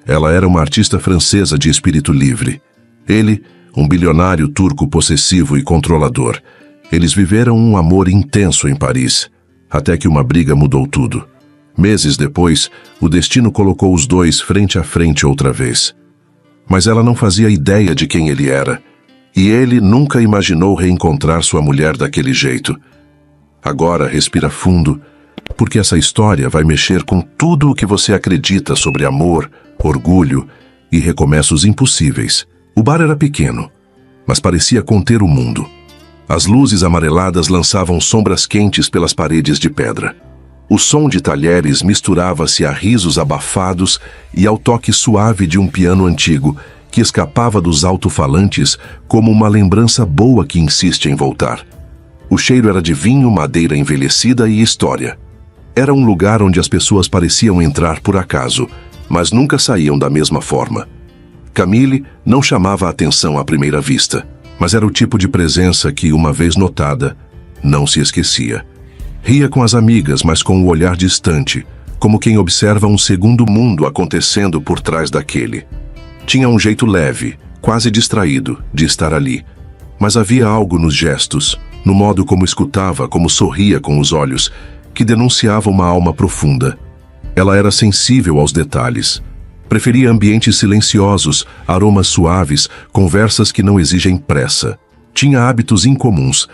Ela era uma artista francesa de espírito livre. Ele, um bilionário turco possessivo e controlador. Eles viveram um amor intenso em Paris, até que uma briga mudou tudo. Meses depois, o destino colocou os dois frente a frente outra vez. Mas ela não fazia ideia de quem ele era, e ele nunca imaginou reencontrar sua mulher daquele jeito. Agora respira fundo, porque essa história vai mexer com tudo o que você acredita sobre amor, orgulho e recomeços impossíveis. O bar era pequeno, mas parecia conter o mundo. As luzes amareladas lançavam sombras quentes pelas paredes de pedra. O som de talheres misturava-se a risos abafados e ao toque suave de um piano antigo que escapava dos alto-falantes como uma lembrança boa que insiste em voltar. O cheiro era de vinho, madeira envelhecida e história. Era um lugar onde as pessoas pareciam entrar por acaso, mas nunca saíam da mesma forma. Camille não chamava a atenção à primeira vista, mas era o tipo de presença que, uma vez notada, não se esquecia. Ria com as amigas, mas com o olhar distante, como quem observa um segundo mundo acontecendo por trás daquele. Tinha um jeito leve, quase distraído, de estar ali. Mas havia algo nos gestos, no modo como escutava, como sorria com os olhos, que denunciava uma alma profunda. Ela era sensível aos detalhes. Preferia ambientes silenciosos, aromas suaves, conversas que não exigem pressa. Tinha hábitos incomuns.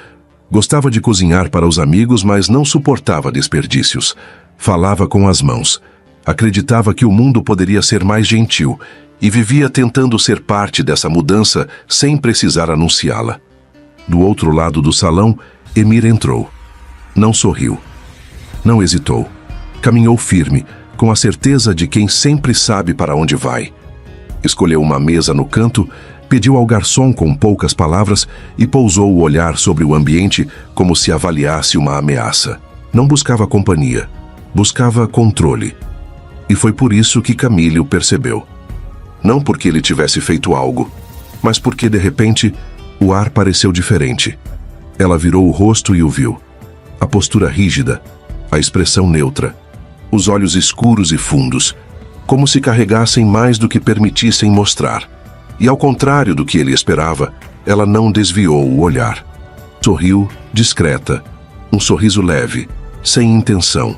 Gostava de cozinhar para os amigos, mas não suportava desperdícios. Falava com as mãos. Acreditava que o mundo poderia ser mais gentil e vivia tentando ser parte dessa mudança sem precisar anunciá-la. Do outro lado do salão, Emir entrou. Não sorriu. Não hesitou. Caminhou firme, com a certeza de quem sempre sabe para onde vai. Escolheu uma mesa no canto, pediu ao garçom com poucas palavras e pousou o olhar sobre o ambiente como se avaliasse uma ameaça. Não buscava companhia, buscava controle. E foi por isso que Camille o percebeu. Não porque ele tivesse feito algo, mas porque, de repente, o ar pareceu diferente. Ela virou o rosto e o viu. A postura rígida, a expressão neutra, os olhos escuros e fundos, como se carregassem mais do que permitissem mostrar. E ao contrário do que ele esperava, ela não desviou o olhar. Sorriu, discreta, um sorriso leve, sem intenção,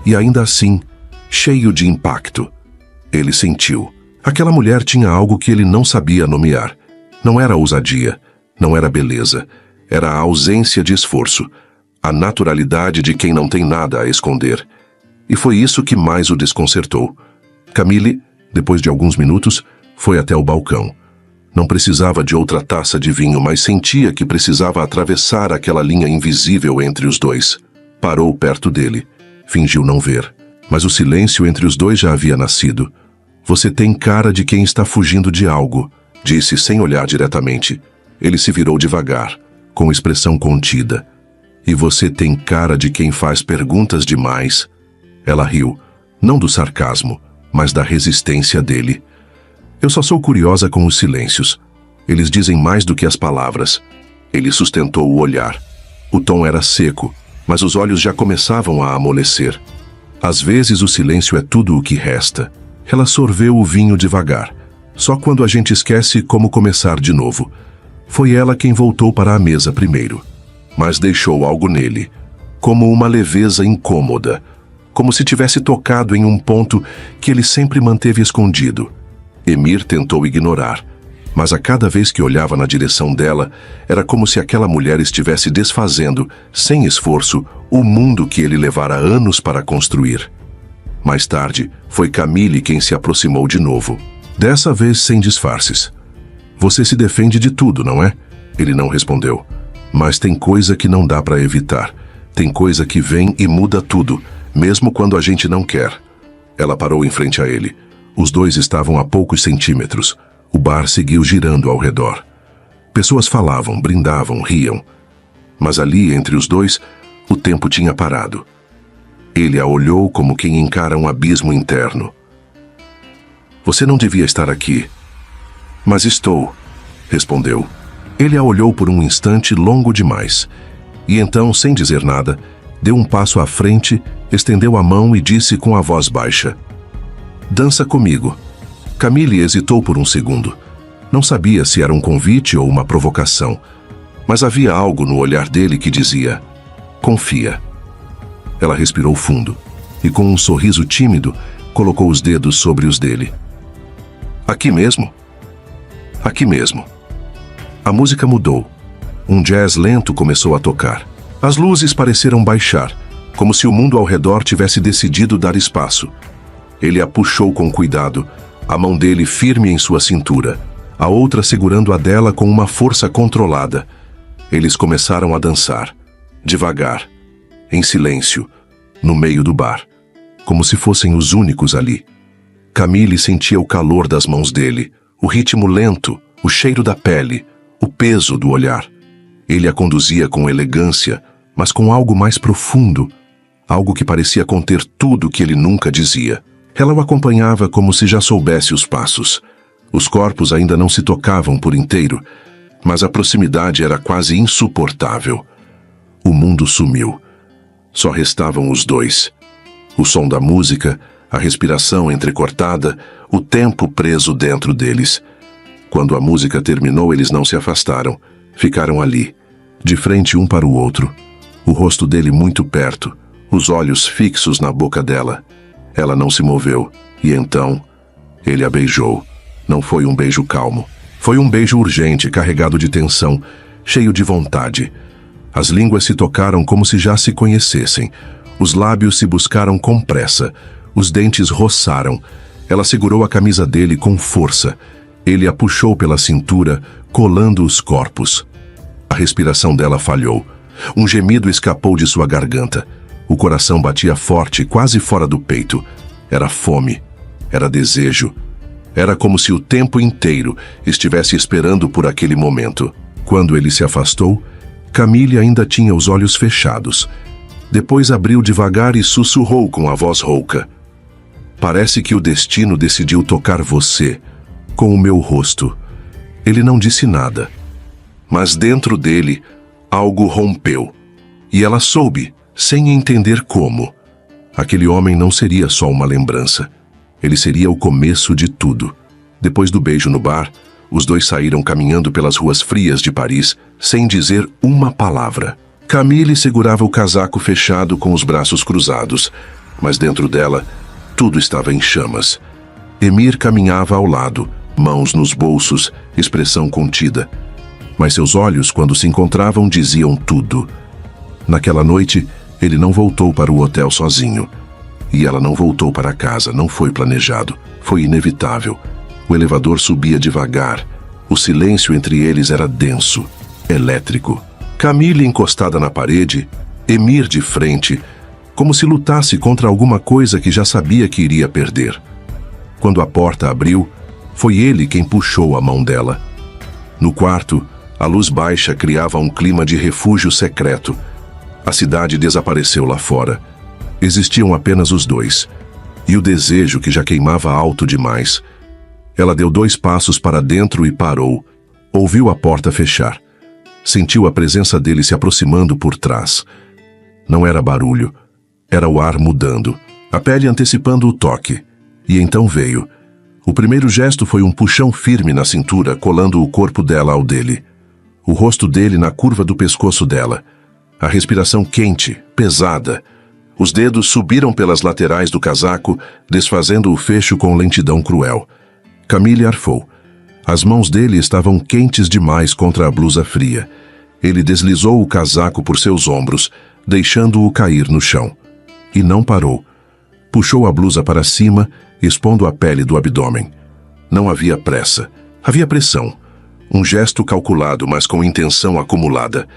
e ainda assim, cheio de impacto. Ele sentiu. Aquela mulher tinha algo que ele não sabia nomear. Não era ousadia, não era beleza, era a ausência de esforço, a naturalidade de quem não tem nada a esconder. E foi isso que mais o desconcertou. Camille, depois de alguns minutos, foi até o balcão. Não precisava de outra taça de vinho, mas sentia que precisava atravessar aquela linha invisível entre os dois. Parou perto dele. Fingiu não ver. Mas o silêncio entre os dois já havia nascido. Você tem cara de quem está fugindo de algo, disse sem olhar diretamente. Ele se virou devagar, com expressão contida. E você tem cara de quem faz perguntas demais. Ela riu, não do sarcasmo, mas da resistência dele. Eu só sou curiosa com os silêncios. Eles dizem mais do que as palavras. Ele sustentou o olhar. O tom era seco, mas os olhos já começavam a amolecer. Às vezes o silêncio é tudo o que resta. Ela sorveu o vinho devagar. Só quando a gente esquece como começar de novo. Foi ela quem voltou para a mesa primeiro. Mas deixou algo nele, como uma leveza incômoda, como se tivesse tocado em um ponto que ele sempre manteve escondido. Emir tentou ignorar, mas a cada vez que olhava na direção dela, era como se aquela mulher estivesse desfazendo, sem esforço, o mundo que ele levara anos para construir. Mais tarde, foi Camille quem se aproximou de novo, dessa vez sem disfarces. Você se defende de tudo, não é? Ele não respondeu. Mas tem coisa que não dá para evitar. Tem coisa que vem e muda tudo, mesmo quando a gente não quer. Ela parou em frente a ele. Os dois estavam a poucos centímetros. O bar seguiu girando ao redor. Pessoas falavam, brindavam, riam. Mas ali, entre os dois, o tempo tinha parado. Ele a olhou como quem encara um abismo interno. Você não devia estar aqui. Mas estou, respondeu. Ele a olhou por um instante longo demais. E então, sem dizer nada, deu um passo à frente, estendeu a mão e disse com a voz baixa: Dança comigo. Camille hesitou por um segundo. Não sabia se era um convite ou uma provocação, mas havia algo no olhar dele que dizia: confia. Ela respirou fundo e, com um sorriso tímido, colocou os dedos sobre os dele. Aqui mesmo? Aqui mesmo. A música mudou. Um jazz lento começou a tocar. As luzes pareceram baixar, como se o mundo ao redor tivesse decidido dar espaço. Ele a puxou com cuidado, a mão dele firme em sua cintura, a outra segurando a dela com uma força controlada. Eles começaram a dançar, devagar, em silêncio, no meio do bar, como se fossem os únicos ali. Camille sentia o calor das mãos dele, o ritmo lento, o cheiro da pele, o peso do olhar. Ele a conduzia com elegância, mas com algo mais profundo, algo que parecia conter tudo que ele nunca dizia. Ela o acompanhava como se já soubesse os passos. Os corpos ainda não se tocavam por inteiro, mas a proximidade era quase insuportável. O mundo sumiu. Só restavam os dois. O som da música, a respiração entrecortada, o tempo preso dentro deles. Quando a música terminou, eles não se afastaram. Ficaram ali, de frente um para o outro. O rosto dele muito perto, os olhos fixos na boca dela. Ela não se moveu, e então ele a beijou. Não foi um beijo calmo. Foi um beijo urgente, carregado de tensão, cheio de vontade. As línguas se tocaram como se já se conhecessem. Os lábios se buscaram com pressa. Os dentes roçaram. Ela segurou a camisa dele com força. Ele a puxou pela cintura, colando os corpos. A respiração dela falhou. Um gemido escapou de sua garganta. O coração batia forte, quase fora do peito. Era fome. Era desejo. Era como se o tempo inteiro estivesse esperando por aquele momento. Quando ele se afastou, Camille ainda tinha os olhos fechados. Depois abriu devagar e sussurrou com a voz rouca: parece que o destino decidiu tocar você com o meu rosto. Ele não disse nada, mas dentro dele algo rompeu. E ela soube, sem entender como. Aquele homem não seria só uma lembrança. Ele seria o começo de tudo. Depois do beijo no bar, os dois saíram caminhando pelas ruas frias de Paris, sem dizer uma palavra. Camille segurava o casaco fechado com os braços cruzados, mas dentro dela, tudo estava em chamas. Émile caminhava ao lado, mãos nos bolsos, expressão contida. Mas seus olhos, quando se encontravam, diziam tudo. Naquela noite, ele não voltou para o hotel sozinho. E ela não voltou para casa, não foi planejado, foi inevitável. O elevador subia devagar. O silêncio entre eles era denso, elétrico. Camille encostada na parede, Émile de frente, como se lutasse contra alguma coisa que já sabia que iria perder. Quando a porta abriu, foi ele quem puxou a mão dela. No quarto, a luz baixa criava um clima de refúgio secreto. A cidade desapareceu lá fora. Existiam apenas os dois. E o desejo que já queimava alto demais. Ela deu 2 passos para dentro e parou. Ouviu a porta fechar. Sentiu a presença dele se aproximando por trás. Não era barulho. Era o ar mudando. A pele antecipando o toque. E então veio. O primeiro gesto foi um puxão firme na cintura, colando o corpo dela ao dele. O rosto dele na curva do pescoço dela. A respiração quente, pesada. Os dedos subiram pelas laterais do casaco, desfazendo o fecho com lentidão cruel. Camille arfou. As mãos dele estavam quentes demais contra a blusa fria. Ele deslizou o casaco por seus ombros, deixando-o cair no chão. E não parou. Puxou a blusa para cima, expondo a pele do abdômen. Não havia pressa. Havia pressão. Um gesto calculado, mas com intenção acumulada.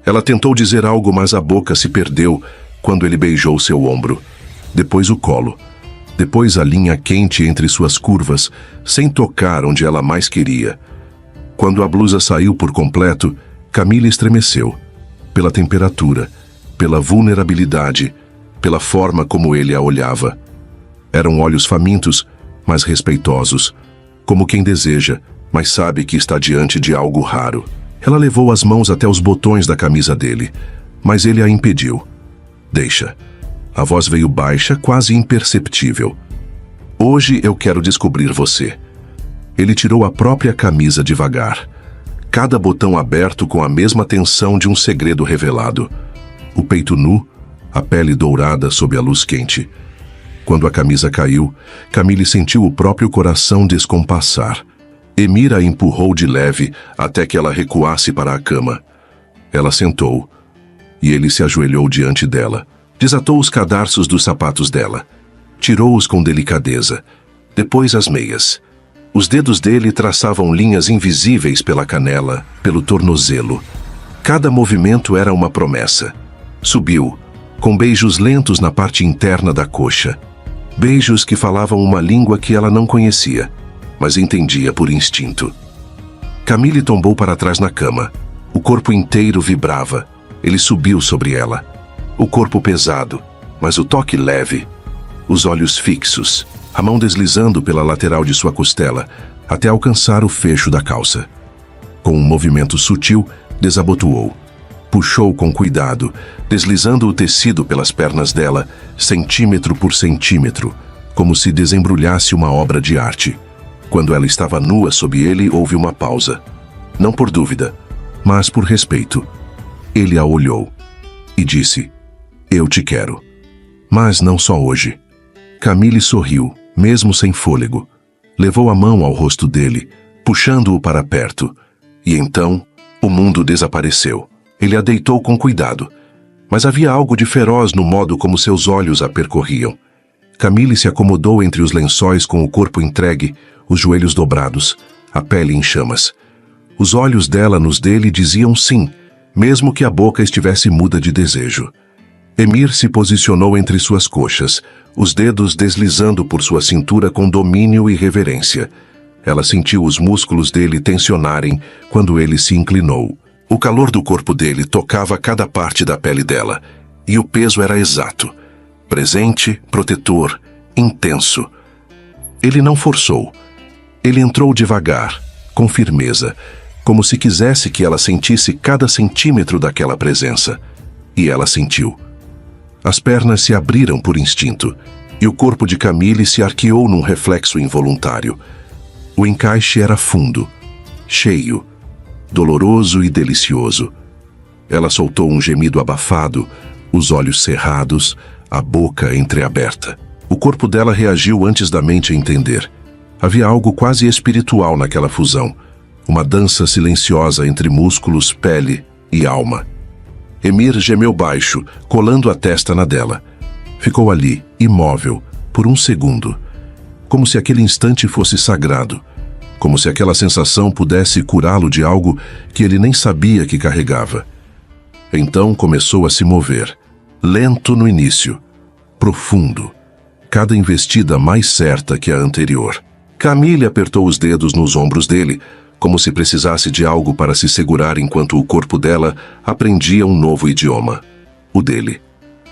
Ela tentou dizer algo, mas a boca se perdeu quando ele beijou seu ombro. Depois o colo. Depois a linha quente entre suas curvas, sem tocar onde ela mais queria. Quando a blusa saiu por completo, Camille estremeceu. Pela temperatura, pela vulnerabilidade, pela forma como ele a olhava. Eram olhos famintos, mas respeitosos, como quem deseja, mas sabe que está diante de algo raro. Ela levou as mãos até os botões da camisa dele, mas ele a impediu. Deixa. A voz veio baixa, quase imperceptível. Hoje eu quero descobrir você. Ele tirou a própria camisa devagar. Cada botão aberto com a mesma tensão de um segredo revelado. O peito nu, a pele dourada sob a luz quente. Quando a camisa caiu, Camille sentiu o próprio coração descompassar. Emir a empurrou de leve até que ela recuasse para a cama. Ela sentou, e ele se ajoelhou diante dela. Desatou os cadarços dos sapatos dela. Tirou-os com delicadeza. Depois as meias. Os dedos dele traçavam linhas invisíveis pela canela, pelo tornozelo. Cada movimento era uma promessa. Subiu, com beijos lentos na parte interna da coxa. Beijos que falavam uma língua que ela não conhecia, mas entendia por instinto. Camille tombou para trás na cama. O corpo inteiro vibrava. Ele subiu sobre ela. O corpo pesado, mas o toque leve. Os olhos fixos, a mão deslizando pela lateral de sua costela, até alcançar o fecho da calça. Com um movimento sutil, desabotoou. Puxou com cuidado, deslizando o tecido pelas pernas dela, centímetro por centímetro, como se desembrulhasse uma obra de arte. Quando ela estava nua sob ele, houve uma pausa. Não por dúvida, mas por respeito. Ele a olhou e disse: "Eu te quero." Mas não só hoje. Camille sorriu, mesmo sem fôlego. Levou a mão ao rosto dele, puxando-o para perto. E então, o mundo desapareceu. Ele a deitou com cuidado, mas havia algo de feroz no modo como seus olhos a percorriam. Camille se acomodou entre os lençóis com o corpo entregue, os joelhos dobrados, a pele em chamas. Os olhos dela nos dele diziam sim, mesmo que a boca estivesse muda de desejo. Emir se posicionou entre suas coxas, os dedos deslizando por sua cintura com domínio e reverência. Ela sentiu os músculos dele tensionarem quando ele se inclinou. O calor do corpo dele tocava cada parte da pele dela, e o peso era exato. Presente, protetor, intenso. Ele não forçou. Ele entrou devagar, com firmeza, como se quisesse que ela sentisse cada centímetro daquela presença. E ela sentiu. As pernas se abriram por instinto, e o corpo de Camille se arqueou num reflexo involuntário. O encaixe era fundo, cheio, doloroso e delicioso. Ela soltou um gemido abafado, os olhos cerrados, a boca entreaberta. O corpo dela reagiu antes da mente entender. Havia algo quase espiritual naquela fusão, uma dança silenciosa entre músculos, pele e alma. Emir gemeu baixo, colando a testa na dela. Ficou ali, imóvel, por um segundo, como se aquele instante fosse sagrado, como se aquela sensação pudesse curá-lo de algo que ele nem sabia que carregava. Então começou a se mover, lento no início, profundo, cada investida mais certa que a anterior. Camille apertou os dedos nos ombros dele, como se precisasse de algo para se segurar enquanto o corpo dela aprendia um novo idioma, o dele.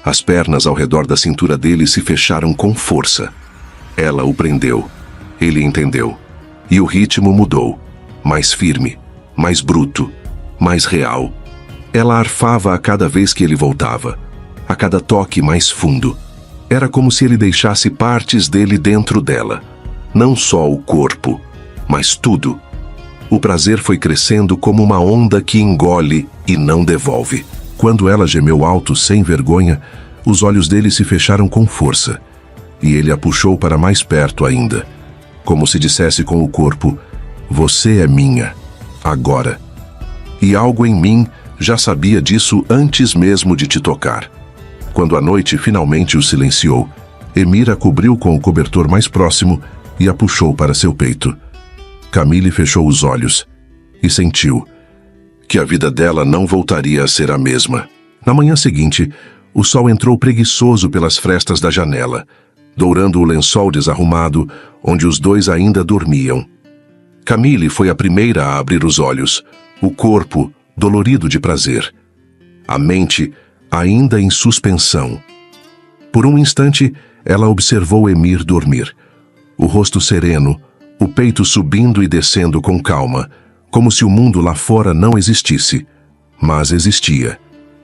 As pernas ao redor da cintura dele se fecharam com força. Ela o prendeu. Ele entendeu. E o ritmo mudou. Mais firme, mais bruto, mais real. Ela arfava a cada vez que ele voltava, a cada toque mais fundo. Era como se ele deixasse partes dele dentro dela. Não só o corpo, mas tudo. O prazer foi crescendo como uma onda que engole e não devolve. Quando ela gemeu alto sem vergonha, os olhos dele se fecharam com força, e ele a puxou para mais perto ainda, como se dissesse com o corpo: "Você é minha, agora." E algo em mim já sabia disso antes mesmo de te tocar. Quando a noite finalmente o silenciou, Emir a cobriu com o cobertor mais próximo e a puxou para seu peito. Camille fechou os olhos e sentiu que a vida dela não voltaria a ser a mesma. Na manhã seguinte, o sol entrou preguiçoso pelas frestas da janela, dourando o lençol desarrumado, onde os dois ainda dormiam. Camille foi a primeira a abrir os olhos, o corpo dolorido de prazer, a mente ainda em suspensão. Por um instante, ela observou Emir dormir, o rosto sereno, o peito subindo e descendo com calma, como se o mundo lá fora não existisse, mas existia.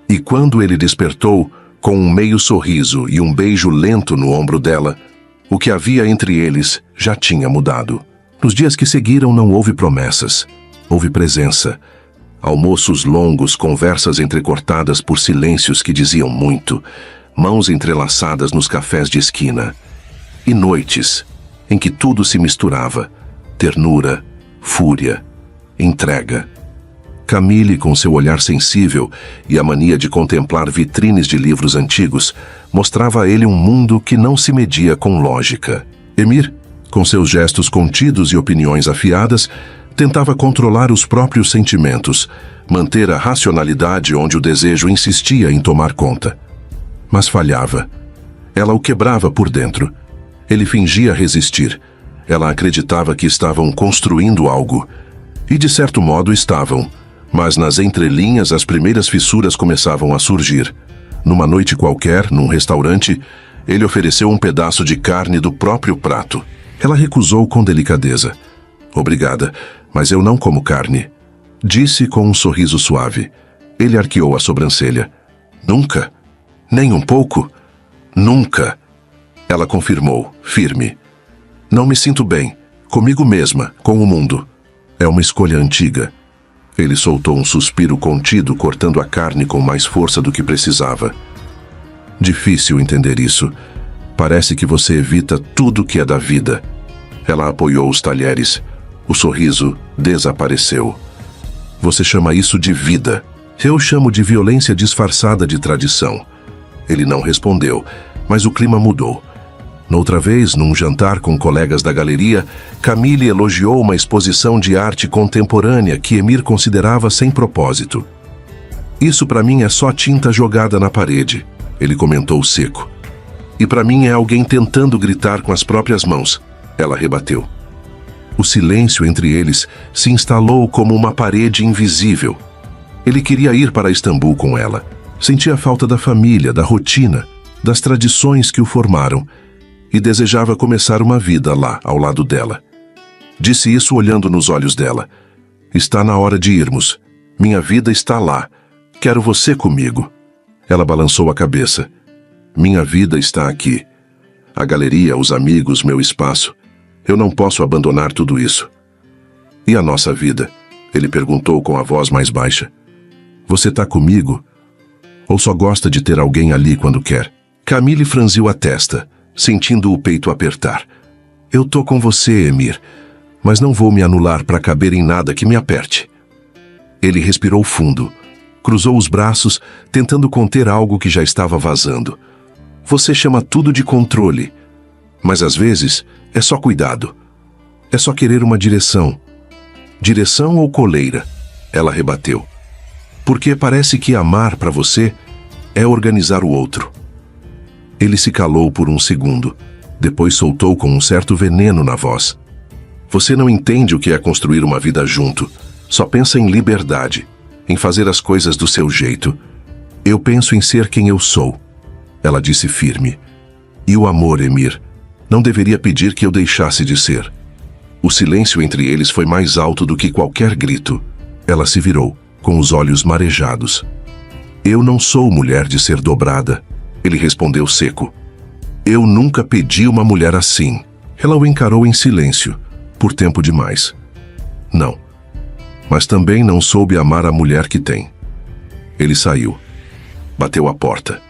E quando ele despertou, com um meio sorriso e um beijo lento no ombro dela, O que havia entre eles já tinha mudado. Nos dias que seguiram não houve promessas, houve presença. Almoços longos, conversas entrecortadas por silêncios que diziam muito, mãos entrelaçadas nos cafés de esquina. E noites em que tudo se misturava, ternura, fúria, entrega. Camille, com seu olhar sensível e a mania de contemplar vitrines de livros antigos, mostrava a ele um mundo que não se media com lógica. Emir, com seus gestos contidos e opiniões afiadas, tentava controlar os próprios sentimentos, manter a racionalidade onde o desejo insistia em tomar conta. Mas falhava. Ela o quebrava por dentro. Ele fingia resistir. Ela acreditava que estavam construindo algo. E de certo modo estavam. Mas nas entrelinhas as primeiras fissuras começavam a surgir. Numa noite qualquer, num restaurante, ele ofereceu um pedaço de carne do próprio prato. Ela recusou com delicadeza. Obrigada, mas eu não como carne. Disse com um sorriso suave. Ele arqueou a sobrancelha. Nunca? Nem um pouco? Nunca. Ela confirmou, firme. Não me sinto bem, comigo mesma, com o mundo. É uma escolha antiga. Ele soltou um suspiro contido, cortando a carne com mais força do que precisava. Difícil entender isso. Parece que você evita tudo que é da vida. Ela apoiou os talheres. O sorriso desapareceu. Você chama isso de vida. Eu chamo de violência disfarçada de tradição. Ele não respondeu, mas o clima mudou. Noutra vez, num jantar com colegas da galeria, Camille elogiou uma exposição de arte contemporânea que Emir considerava sem propósito. Isso para mim é só tinta jogada na parede, ele comentou seco. E para mim é alguém tentando gritar com as próprias mãos, ela rebateu. O silêncio entre eles se instalou como uma parede invisível. Ele queria ir para Istambul com ela. Sentia falta da família, da rotina, das tradições que o formaram, e desejava começar uma vida lá, ao lado dela. Disse isso olhando nos olhos dela. Está na hora de irmos. Minha vida está lá. Quero você comigo. Ela balançou a cabeça. Minha vida está aqui. A galeria, os amigos, meu espaço. Eu não posso abandonar tudo isso. E a nossa vida? Ele perguntou com a voz mais baixa. Você está comigo? Ou só gosta de ter alguém ali quando quer? Camille franziu a testa, sentindo o peito apertar. Eu tô com você, Emir, mas não vou me anular para caber em nada que me aperte. Ele respirou fundo, cruzou os braços, tentando conter algo que já estava vazando. Você chama tudo de controle, mas às vezes é só cuidado. É só querer uma direção. Direção ou coleira? Ela rebateu. Porque parece que amar para você é organizar o outro. Ele se calou por um segundo, depois soltou com um certo veneno na voz. Você não entende o que é construir uma vida junto. Só pensa em liberdade, em fazer as coisas do seu jeito. Eu penso em ser quem eu sou. Ela disse firme. E o amor, Emir, não deveria pedir que eu deixasse de ser. O silêncio entre eles foi mais alto do que qualquer grito. Ela se virou, com os olhos marejados. Eu não sou mulher de ser dobrada. Ele respondeu seco. Eu nunca pedi uma mulher assim. Ela o encarou em silêncio, por tempo demais. Não. Mas também não soube amar a mulher que tem. Ele saiu. Bateu a porta.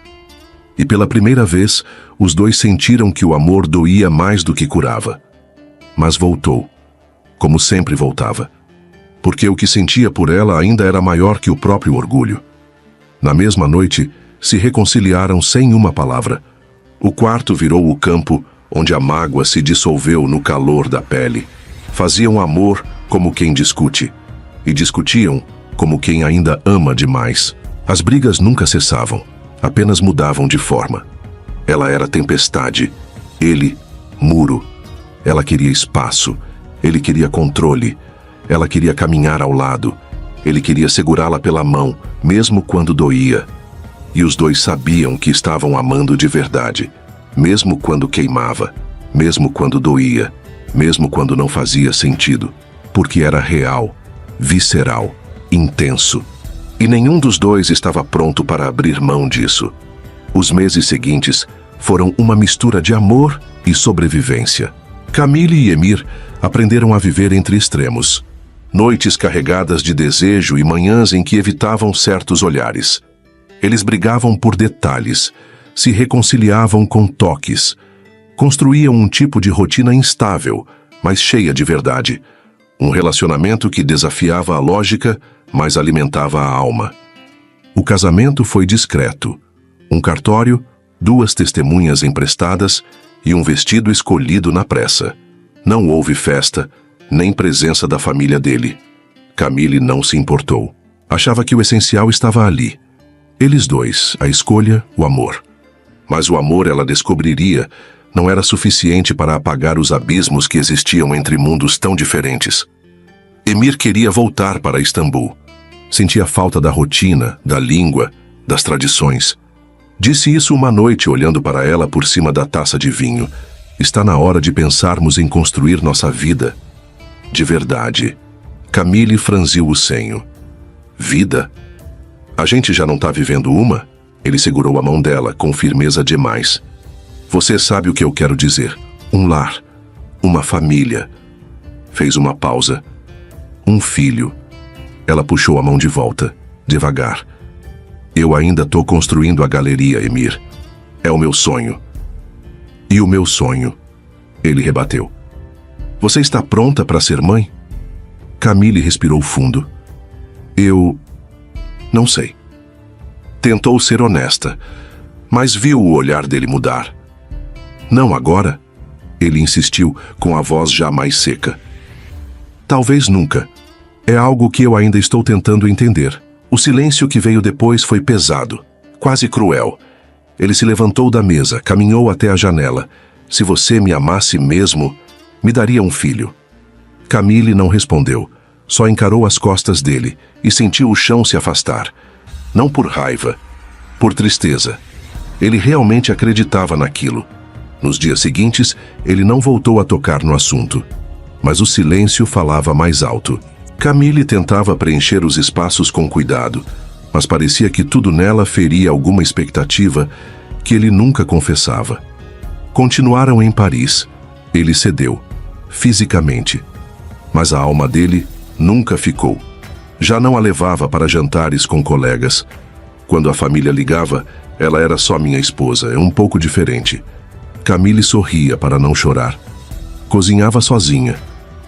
E pela primeira vez, os dois sentiram que o amor doía mais do que curava. Mas voltou. Como sempre voltava. Porque o que sentia por ela ainda era maior que o próprio orgulho. Na mesma noite, se reconciliaram sem uma palavra. O quarto virou o campo onde a mágoa se dissolveu no calor da pele. Faziam amor como quem discute. E discutiam como quem ainda ama demais. As brigas nunca cessavam, apenas mudavam de forma. Ela era tempestade, ele, muro. Ela queria espaço, ele queria controle. Ela queria caminhar ao lado, ele queria segurá-la pela mão, mesmo quando doía. E os dois sabiam que estavam amando de verdade, mesmo quando queimava, mesmo quando doía, mesmo quando não fazia sentido, porque era real, visceral, intenso. E nenhum dos dois estava pronto para abrir mão disso. Os meses seguintes foram uma mistura de amor e sobrevivência. Camille e Emir aprenderam a viver entre extremos. Noites carregadas de desejo e manhãs em que evitavam certos olhares. Eles brigavam por detalhes, se reconciliavam com toques. Construíam um tipo de rotina instável, mas cheia de verdade. Um relacionamento que desafiava a lógica, mas alimentava a alma. O casamento foi discreto. Um cartório, 2 testemunhas emprestadas e um vestido escolhido na pressa. Não houve festa, nem presença da família dele. Camille não se importou. Achava que o essencial estava ali. Eles dois, a escolha, o amor. Mas o amor, ela descobriria, não era suficiente para apagar os abismos que existiam entre mundos tão diferentes. Emir queria voltar para Istambul. Sentia falta da rotina, da língua, das tradições. Disse isso uma noite olhando para ela por cima da taça de vinho. Está na hora de pensarmos em construir nossa vida. De verdade. Camille franziu o senho. Vida? A gente já não está vivendo uma? Ele segurou a mão dela com firmeza demais. Você sabe o que eu quero dizer. Um lar. Uma família. Fez uma pausa. Um filho. Ela puxou a mão de volta, devagar. Eu ainda estou construindo a galeria, Emir. É o meu sonho. E o meu sonho? Ele rebateu. Você está pronta para ser mãe? Camille respirou fundo. Eu... não sei. Tentou ser honesta, mas viu o olhar dele mudar. Não agora? Ele insistiu, com a voz já mais seca. Talvez nunca. É algo que eu ainda estou tentando entender. O silêncio que veio depois foi pesado, quase cruel. Ele se levantou da mesa, caminhou até a janela. Se você me amasse mesmo, me daria um filho. Camille não respondeu, só encarou as costas dele e sentiu o chão se afastar. Não por raiva, por tristeza. Ele realmente acreditava naquilo. Nos dias seguintes, ele não voltou a tocar no assunto. Mas o silêncio falava mais alto. Camille tentava preencher os espaços com cuidado, mas parecia que tudo nela feria alguma expectativa que ele nunca confessava. Continuaram em Paris. Ele cedeu, fisicamente. Mas a alma dele nunca ficou. Já não a levava para jantares com colegas. Quando a família ligava, ela era só minha esposa, é um pouco diferente. Camille sorria para não chorar. Cozinhava sozinha.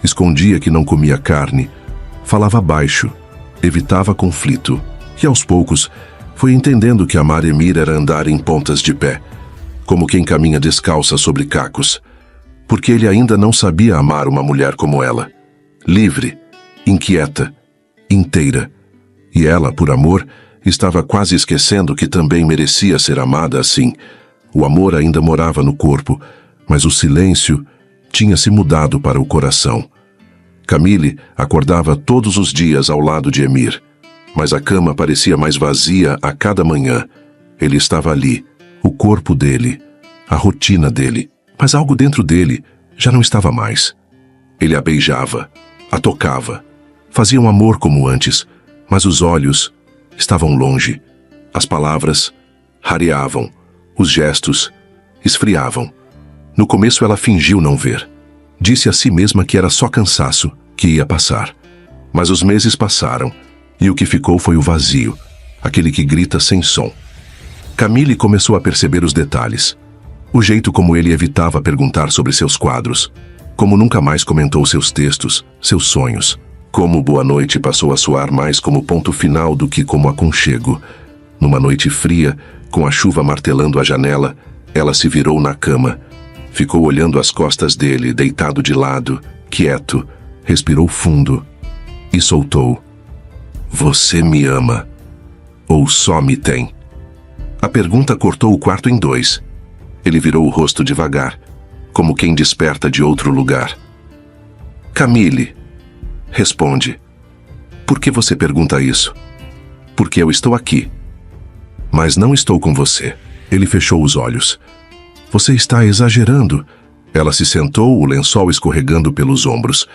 Escondia que não comia carne. Falava baixo. Evitava conflito. E aos poucos, foi entendendo que amar Emir era andar em pontas de pé, como quem caminha descalça sobre cacos. Porque ele ainda não sabia amar uma mulher como ela. Livre, inquieta, inteira. E ela, por amor, estava quase esquecendo que também merecia ser amada assim. O amor ainda morava no corpo, mas o silêncio tinha se mudado para o coração. Camille acordava todos os dias ao lado de Emir, mas a cama parecia mais vazia a cada manhã. Ele estava ali, o corpo dele, a rotina dele, mas algo dentro dele já não estava mais. Ele a beijava, a tocava, fazia um amor como antes, mas os olhos estavam longe. As palavras rareavam, os gestos esfriavam. No começo ela fingiu não ver. Disse a si mesma que era só cansaço, que ia passar. Mas os meses passaram, e o que ficou foi o vazio, aquele que grita sem som. Camille começou a perceber os detalhes. O jeito como ele evitava perguntar sobre seus quadros, como nunca mais comentou seus textos, seus sonhos, como Boa Noite passou a soar mais como ponto final do que como aconchego. Numa noite fria, com a chuva martelando a janela, ela se virou na cama. Ficou olhando as costas dele, deitado de lado, quieto, respirou fundo e soltou. Você me ama? Ou só me tem? A pergunta cortou o quarto em dois. Ele virou o rosto devagar, como quem desperta de outro lugar. Camille, responde. Por que você pergunta isso? Porque eu estou aqui. Mas não estou com você. Ele fechou os olhos. Você está exagerando. Ela se sentou, o lençol escorregando pelos ombros.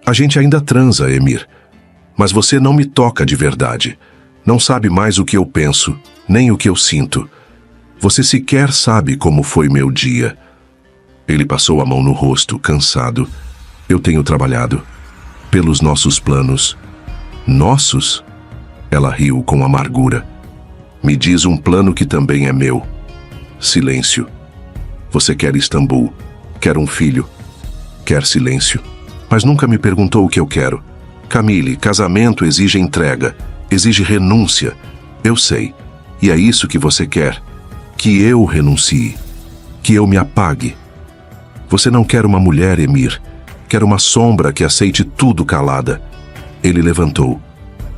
A gente ainda transa, Emir. Mas você não me toca de verdade. Não sabe mais o que eu penso, nem o que eu sinto. Você sequer sabe como foi meu dia. Ele passou a mão no rosto, cansado. Eu tenho trabalhado. Pelos nossos planos. Nossos? Ela riu com amargura. Me diz um plano que também é meu. Silêncio. Você quer Istambul. Quer um filho. Quer silêncio. Mas nunca me perguntou o que eu quero. Camille, casamento exige entrega. Exige renúncia. Eu sei. E é isso que você quer. Que eu renuncie. Que eu me apague. Você não quer uma mulher, Emir. Quer uma sombra que aceite tudo calada. Ele levantou.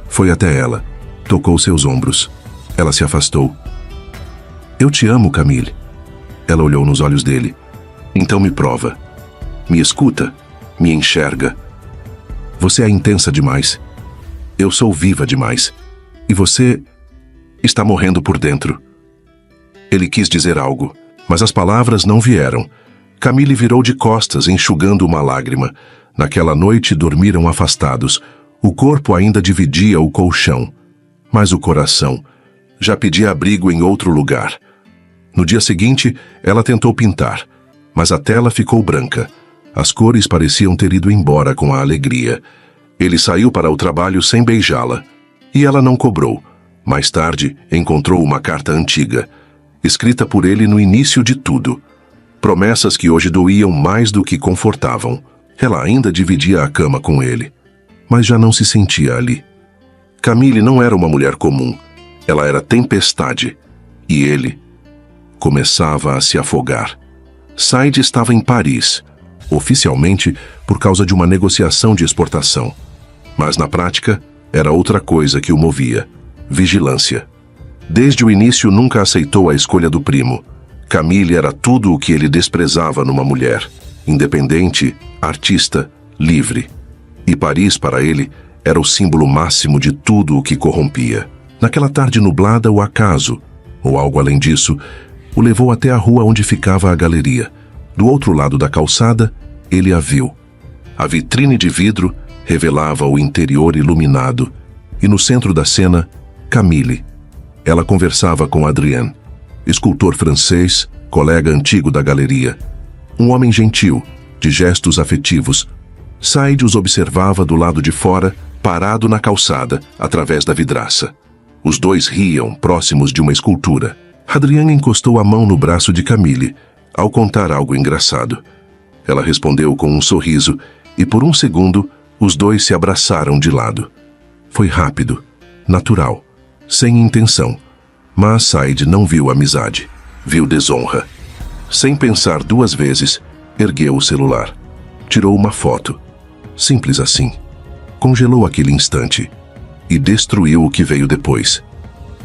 Foi até ela. Tocou seus ombros. Ela se afastou. Eu te amo, Camille. Ela olhou nos olhos dele. Então me prova. Me escuta. Me enxerga. Você é intensa demais. Eu sou viva demais. E você está morrendo por dentro. Ele quis dizer algo, mas as palavras não vieram. Camille virou de costas, enxugando uma lágrima. Naquela noite dormiram afastados. O corpo ainda dividia o colchão. Mas o coração já pedia abrigo em outro lugar. No dia seguinte, ela tentou pintar, mas a tela ficou branca. As cores pareciam ter ido embora com a alegria. Ele saiu para o trabalho sem beijá-la. E ela não cobrou. Mais tarde, encontrou uma carta antiga, escrita por ele no início de tudo. Promessas que hoje doíam mais do que confortavam. Ela ainda dividia a cama com ele, mas já não se sentia ali. Camille não era uma mulher comum. Ela era tempestade. E ele começava a se afogar. Said estava em Paris, oficialmente por causa de uma negociação de exportação. Mas na prática, era outra coisa que o movia: vigilância. Desde o início nunca aceitou a escolha do primo. Camille era tudo o que ele desprezava numa mulher: independente, artista, livre. E Paris, para ele, era o símbolo máximo de tudo o que corrompia. Naquela tarde nublada, o acaso, ou algo além disso, o levou até a rua onde ficava a galeria. Do outro lado da calçada, ele a viu. A vitrine de vidro revelava o interior iluminado, e no centro da cena, Camille. Ela conversava com Adrien, escultor francês, colega antigo da galeria. Um homem gentil, de gestos afetivos. Said os observava do lado de fora, parado na calçada, através da vidraça. Os dois riam, próximos de uma escultura. Adrien encostou a mão no braço de Camille, ao contar algo engraçado. Ela respondeu com um sorriso, e por um segundo, os dois se abraçaram de lado. Foi rápido, natural, sem intenção. Mas Said não viu amizade, viu desonra. Sem pensar duas vezes, ergueu o celular. Tirou uma foto. Simples assim. Congelou aquele instante e destruiu o que veio depois.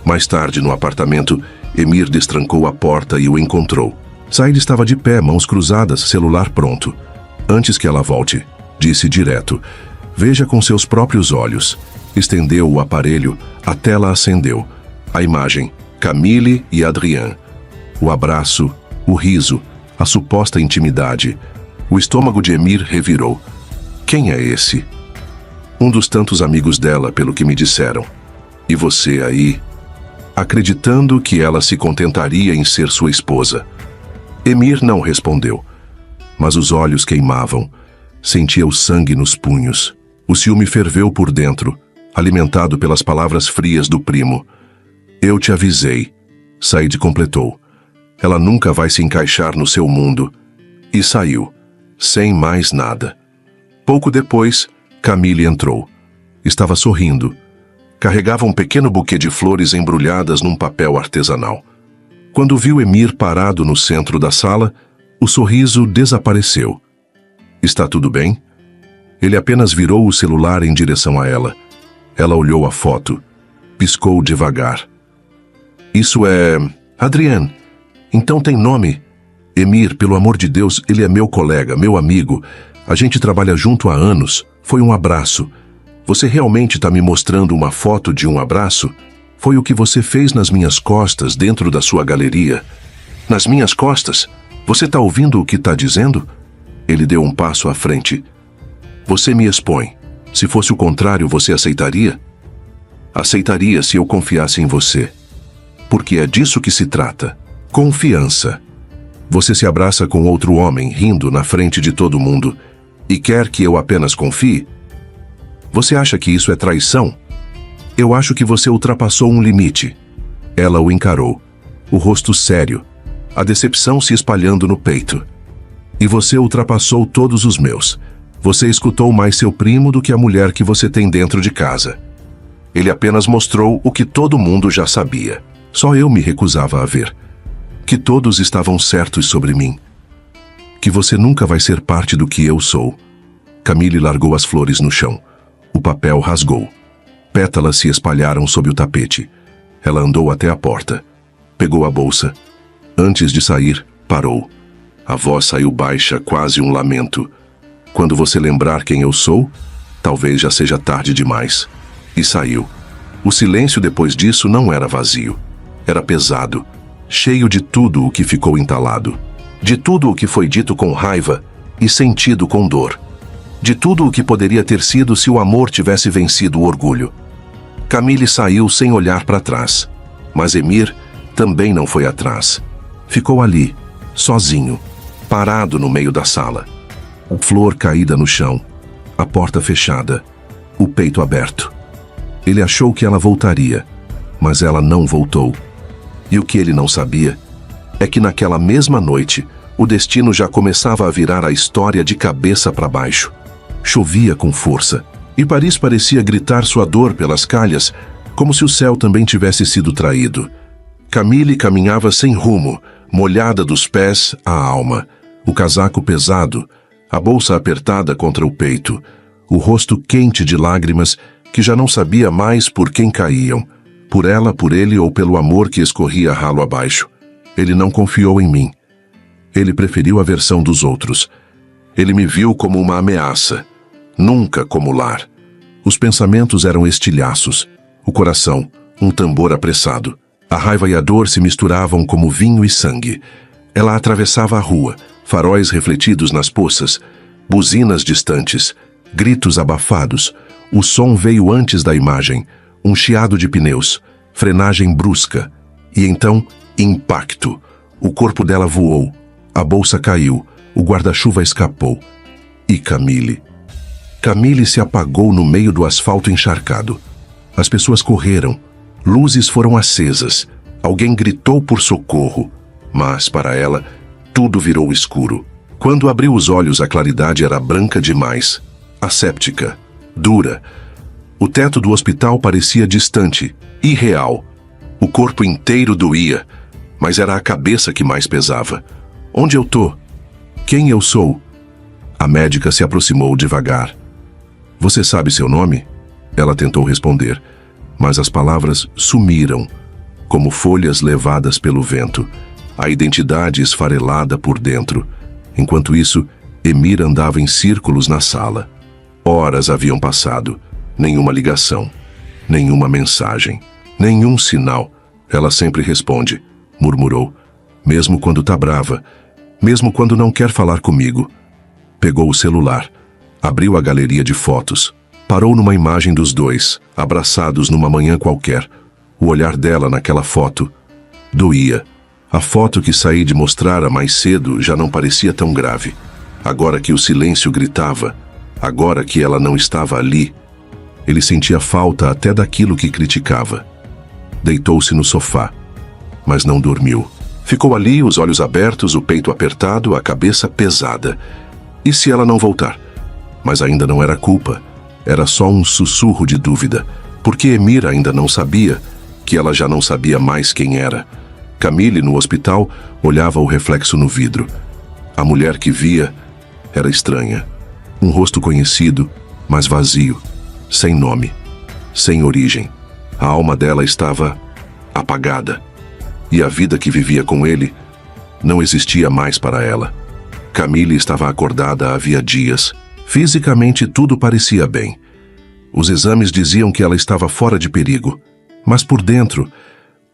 Mais tarde, no apartamento, Emir destrancou a porta e o encontrou. Said estava de pé, mãos cruzadas, celular pronto. Antes que ela volte, disse direto: veja com seus próprios olhos. Estendeu o aparelho, a tela acendeu. A imagem, Camille e Adrien. O abraço, o riso, a suposta intimidade. O estômago de Emir revirou. Quem é esse? Um dos tantos amigos dela, pelo que me disseram. E você aí? Acreditando que ela se contentaria em ser sua esposa. Emir não respondeu, mas os olhos queimavam. Sentia o sangue nos punhos. O ciúme ferveu por dentro, alimentado pelas palavras frias do primo. Eu te avisei, Said completou. Ela nunca vai se encaixar no seu mundo. E saiu, sem mais nada. Pouco depois, Camille entrou. Estava sorrindo. Carregava um pequeno buquê de flores embrulhadas num papel artesanal. Quando viu Emir parado no centro da sala, o sorriso desapareceu. Está tudo bem? Ele apenas virou o celular em direção a ela. Ela olhou a foto. Piscou devagar. Isso é... Adrien. Então tem nome. Emir, pelo amor de Deus, ele é meu colega, meu amigo. A gente trabalha junto há anos. Foi um abraço. Você realmente está me mostrando uma foto de um abraço? Foi o que você fez nas minhas costas, dentro da sua galeria. Nas minhas costas? Você está ouvindo o que está dizendo? Ele deu um passo à frente. Você me expõe. Se fosse o contrário, você aceitaria? Aceitaria se eu confiasse em você. Porque é disso que se trata. Confiança. Você se abraça com outro homem, rindo na frente de todo mundo, e quer que eu apenas confie? Você acha que isso é traição? Eu acho que você ultrapassou um limite. Ela o encarou, o rosto sério, a decepção se espalhando no peito. E você ultrapassou todos os meus. Você escutou mais seu primo do que a mulher que você tem dentro de casa. Ele apenas mostrou o que todo mundo já sabia. Só eu me recusava a ver. Que todos estavam certos sobre mim. Que você nunca vai ser parte do que eu sou. Camille largou as flores no chão. O papel rasgou. Pétalas se espalharam sob o tapete. Ela andou até a porta. Pegou a bolsa. Antes de sair, parou. A voz saiu baixa, quase um lamento. Quando você lembrar quem eu sou, talvez já seja tarde demais. E saiu. O silêncio depois disso não era vazio. Era pesado, cheio de tudo o que ficou entalado. De tudo o que foi dito com raiva e sentido com dor. De tudo o que poderia ter sido se o amor tivesse vencido o orgulho. Camille saiu sem olhar para trás. Mas Emir também não foi atrás. Ficou ali, sozinho, parado no meio da sala. A flor caída no chão, a porta fechada, o peito aberto. Ele achou que ela voltaria, mas ela não voltou. E o que ele não sabia é que naquela mesma noite, o destino já começava a virar a história de cabeça para baixo. Chovia com força, e Paris parecia gritar sua dor pelas calhas, como se o céu também tivesse sido traído. Camille caminhava sem rumo, molhada dos pés à alma, o casaco pesado, a bolsa apertada contra o peito, o rosto quente de lágrimas que já não sabia mais por quem caíam, por ela, por ele ou pelo amor que escorria ralo abaixo. Ele não confiou em mim. Ele preferiu a versão dos outros. Ele me viu como uma ameaça, nunca como lar. Os pensamentos eram estilhaços, o coração, um tambor apressado. A raiva e a dor se misturavam como vinho e sangue. Ela atravessava a rua, faróis refletidos nas poças, buzinas distantes, gritos abafados. O som veio antes da imagem, um chiado de pneus, frenagem brusca. E então, impacto. O corpo dela voou, a bolsa caiu, o guarda-chuva escapou. E Camille? Camille se apagou no meio do asfalto encharcado. As pessoas correram, luzes foram acesas, alguém gritou por socorro, mas para ela, tudo virou escuro. Quando abriu os olhos, a claridade era branca demais, asséptica, dura. O teto do hospital parecia distante, irreal. O corpo inteiro doía, mas era a cabeça que mais pesava. Onde eu tô? Quem eu sou? A médica se aproximou devagar. Você sabe seu nome? Ela tentou responder, mas as palavras sumiram, como folhas levadas pelo vento, a identidade esfarelada por dentro. Enquanto isso, Emir andava em círculos na sala. Horas haviam passado, nenhuma ligação, nenhuma mensagem, nenhum sinal. Ela sempre responde, murmurou, mesmo quando tá brava, mesmo quando não quer falar comigo. Pegou o celular, abriu a galeria de fotos, parou numa imagem dos dois, abraçados numa manhã qualquer. O olhar dela naquela foto doía. A foto que saí de mostrar mais cedo já não parecia tão grave. Agora que o silêncio gritava, agora que ela não estava ali, ele sentia falta até daquilo que criticava. Deitou-se no sofá, mas não dormiu. Ficou ali, os olhos abertos, o peito apertado, a cabeça pesada. E se ela não voltar? Mas ainda não era culpa. Era só um sussurro de dúvida, porque Emir ainda não sabia que ela já não sabia mais quem era. Camille, no hospital, olhava o reflexo no vidro. A mulher que via era estranha. Um rosto conhecido, mas vazio, sem nome, sem origem. A alma dela estava apagada. E a vida que vivia com ele não existia mais para ela. Camille estava acordada havia dias. Fisicamente tudo parecia bem. Os exames diziam que ela estava fora de perigo. Mas por dentro,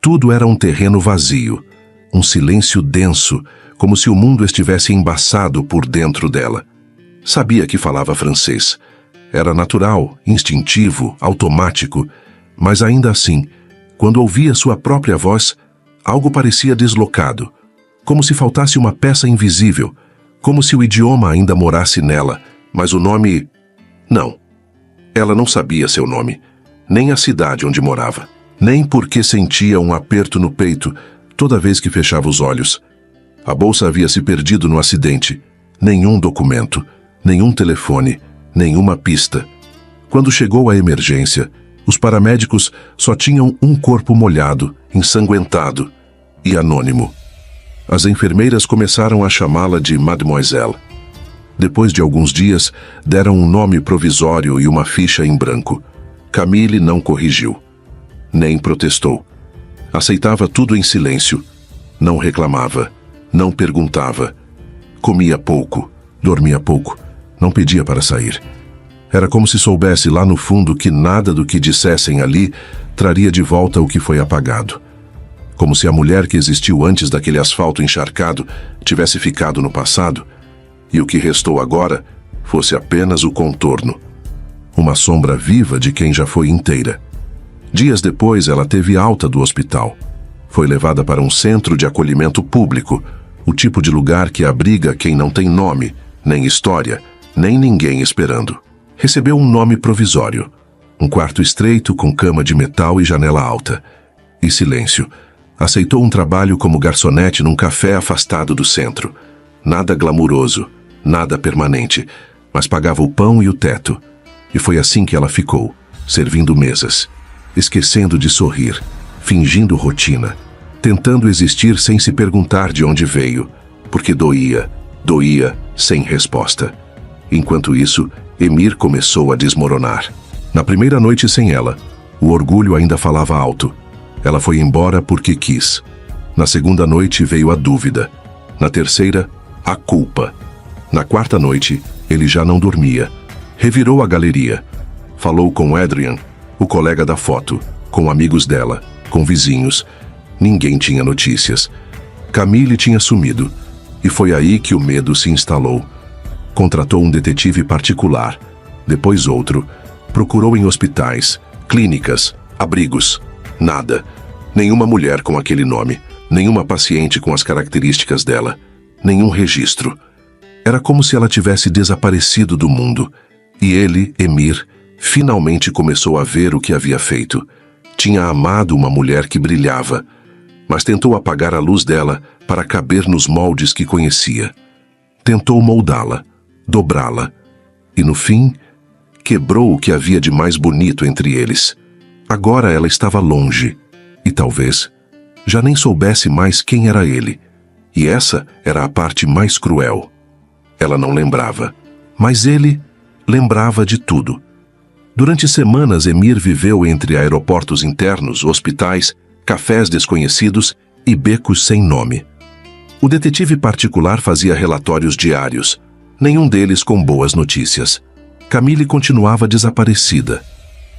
tudo era um terreno vazio. Um silêncio denso, como se o mundo estivesse embaçado por dentro dela. Sabia que falava francês. Era natural, instintivo, automático. Mas ainda assim, quando ouvia sua própria voz, algo parecia deslocado, como se faltasse uma peça invisível, como se o idioma ainda morasse nela, mas o nome... Não. Ela não sabia seu nome, nem a cidade onde morava, nem porque sentia um aperto no peito toda vez que fechava os olhos. A bolsa havia se perdido no acidente. Nenhum documento, nenhum telefone, nenhuma pista. Quando chegou a emergência, os paramédicos só tinham um corpo molhado, ensanguentado e anônimo. As enfermeiras começaram a chamá-la de Mademoiselle. Depois de alguns dias, deram um nome provisório e uma ficha em branco. Camille não corrigiu, nem protestou. Aceitava tudo em silêncio. Não reclamava, não perguntava. Comia pouco, dormia pouco, não pedia para sair. Era como se soubesse lá no fundo que nada do que dissessem ali traria de volta o que foi apagado. Como se a mulher que existiu antes daquele asfalto encharcado tivesse ficado no passado, e o que restou agora fosse apenas o contorno. Uma sombra viva de quem já foi inteira. Dias depois, ela teve alta do hospital. Foi levada para um centro de acolhimento público, o tipo de lugar que abriga quem não tem nome, nem história, nem ninguém esperando. Recebeu um nome provisório. Um quarto estreito com cama de metal e janela alta. E silêncio. Aceitou um trabalho como garçonete num café afastado do centro. Nada glamuroso, nada permanente, mas pagava o pão e o teto. E foi assim que ela ficou, servindo mesas, esquecendo de sorrir, fingindo rotina, tentando existir sem se perguntar de onde veio, porque doía sem resposta. Enquanto isso, Emir começou a desmoronar. Na primeira noite sem ela, o orgulho ainda falava alto. Ela foi embora porque quis. Na segunda noite veio a dúvida. Na terceira, a culpa. Na quarta noite, ele já não dormia. Revirou a galeria. Falou com Adrian, o colega da foto, com amigos dela, com vizinhos. Ninguém tinha notícias. Camille tinha sumido. E foi aí que o medo se instalou. Contratou um detetive particular, depois outro. Procurou em hospitais, clínicas, abrigos. Nada. Nenhuma mulher com aquele nome. Nenhuma paciente com as características dela. Nenhum registro. Era como se ela tivesse desaparecido do mundo. E ele, Emir, finalmente começou a ver o que havia feito. Tinha amado uma mulher que brilhava, mas tentou apagar a luz dela para caber nos moldes que conhecia. Tentou moldá-la, dobrá-la, e no fim, quebrou o que havia de mais bonito entre eles. Agora ela estava longe, e talvez já nem soubesse mais quem era ele. E essa era a parte mais cruel. Ela não lembrava, mas ele lembrava de tudo. Durante semanas, Emir viveu entre aeroportos internos, hospitais, cafés desconhecidos e becos sem nome. O detetive particular fazia relatórios diários, nenhum deles com boas notícias. Camille continuava desaparecida.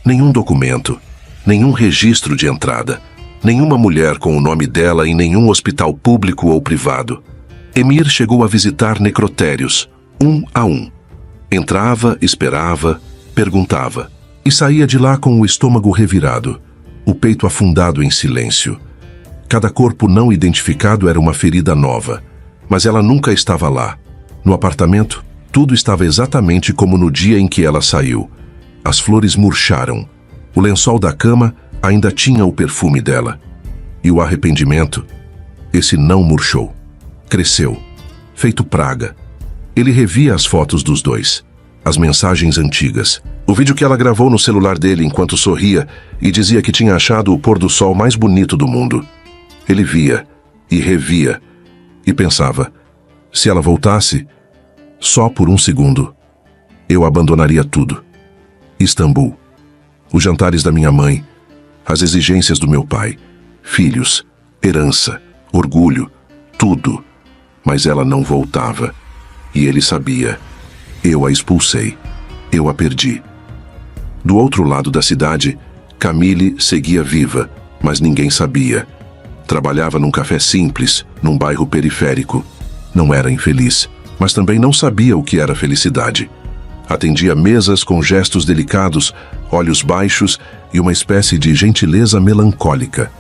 Nenhum documento, nenhum registro de entrada, nenhuma mulher com o nome dela em nenhum hospital público ou privado. Emir chegou a visitar necrotérios, um a um. Entrava, esperava, perguntava, e saía de lá com o estômago revirado, o peito afundado em silêncio. Cada corpo não identificado era uma ferida nova, mas ela nunca estava lá. No apartamento, tudo estava exatamente como no dia em que ela saiu. As flores murcharam. O lençol da cama ainda tinha o perfume dela. E o arrependimento? Esse não murchou. Cresceu, feito praga. Ele revia as fotos dos dois, as mensagens antigas, o vídeo que ela gravou no celular dele enquanto sorria e dizia que tinha achado o pôr do sol mais bonito do mundo. Ele via e revia e pensava, se ela voltasse, só por um segundo, eu abandonaria tudo. Istambul, os jantares da minha mãe, as exigências do meu pai, filhos, herança, orgulho, tudo. Mas ela não voltava. E ele sabia. Eu a expulsei. Eu a perdi. Do outro lado da cidade, Camille seguia viva, mas ninguém sabia. Trabalhava num café simples, num bairro periférico. Não era infeliz, mas também não sabia o que era felicidade. Atendia mesas com gestos delicados, olhos baixos e uma espécie de gentileza melancólica.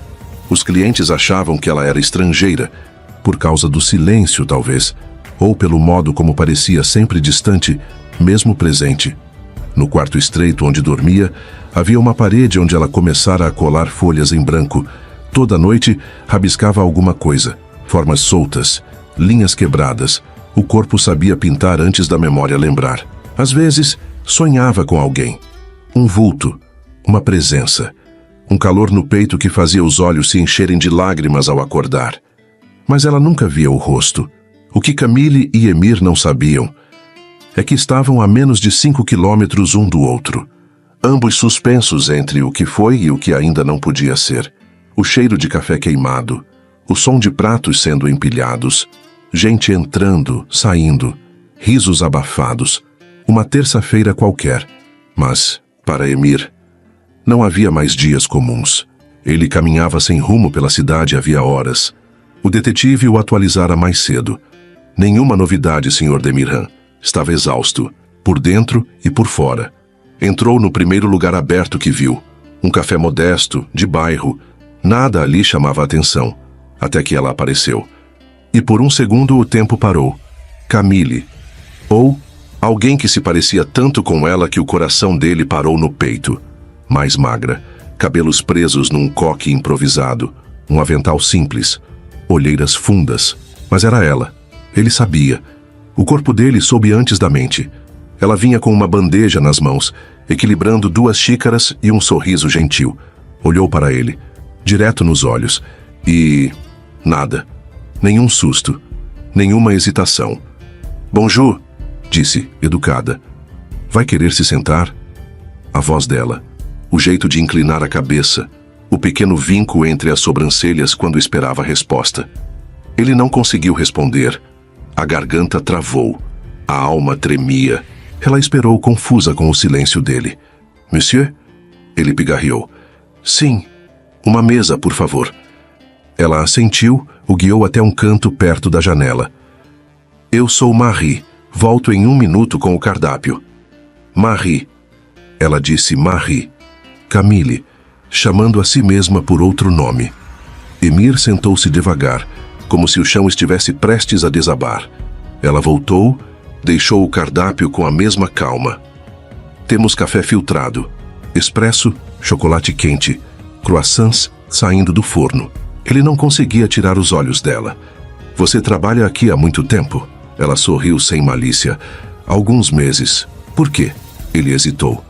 Os clientes achavam que ela era estrangeira, Por causa do silêncio, talvez, ou pelo modo como parecia sempre distante, mesmo presente. No quarto estreito onde dormia, havia uma parede onde ela começara a colar folhas em branco. Toda noite, rabiscava alguma coisa, formas soltas, linhas quebradas. O corpo sabia pintar antes da memória lembrar. Às vezes, sonhava com alguém. Um vulto, uma presença, um calor no peito que fazia os olhos se encherem de lágrimas ao acordar. Mas ela nunca via o rosto. O que Camille e Emir não sabiam é que estavam a menos de 5 quilômetros um do outro, ambos suspensos entre o que foi e o que ainda não podia ser. O cheiro de café queimado, o som de pratos sendo empilhados, gente entrando, saindo, risos abafados. Uma terça-feira qualquer. Mas, para Emir, não havia mais dias comuns. Ele caminhava sem rumo pela cidade havia horas. O detetive o atualizara mais cedo. Nenhuma novidade, Sr. Demiran. Estava exausto, por dentro e por fora. Entrou no primeiro lugar aberto que viu. Um café modesto, de bairro. Nada ali chamava a atenção, até que ela apareceu. E por um segundo o tempo parou. Camille. Ou alguém que se parecia tanto com ela que o coração dele parou no peito. Mais magra, cabelos presos num coque improvisado, um avental simples, olheiras fundas. Mas era ela. Ele sabia. O corpo dele soube antes da mente. Ela vinha com uma bandeja nas mãos, equilibrando 2 xícaras e um sorriso gentil. Olhou para ele, direto nos olhos, e... nada. Nenhum susto. Nenhuma hesitação. Bonjour, disse, educada. Vai querer se sentar? A voz dela, o jeito de inclinar a cabeça, o pequeno vinco entre as sobrancelhas quando esperava a resposta. Ele não conseguiu responder. A garganta travou. A alma tremia. Ela esperou confusa com o silêncio dele. Monsieur? Ele pigarreou. Sim. Uma mesa, por favor. Ela assentiu, o guiou até um canto perto da janela. Eu sou Marie. Volto em 1 minuto com o cardápio. Marie. Ela disse Marie. Camille, chamando a si mesma por outro nome. Emir sentou-se devagar, como se o chão estivesse prestes a desabar. Ela voltou, deixou o cardápio com a mesma calma. Temos café filtrado, expresso, chocolate quente, croissants saindo do forno. Ele não conseguia tirar os olhos dela. Você trabalha aqui há muito tempo? Ela sorriu sem malícia. Alguns meses. Por quê? Ele hesitou.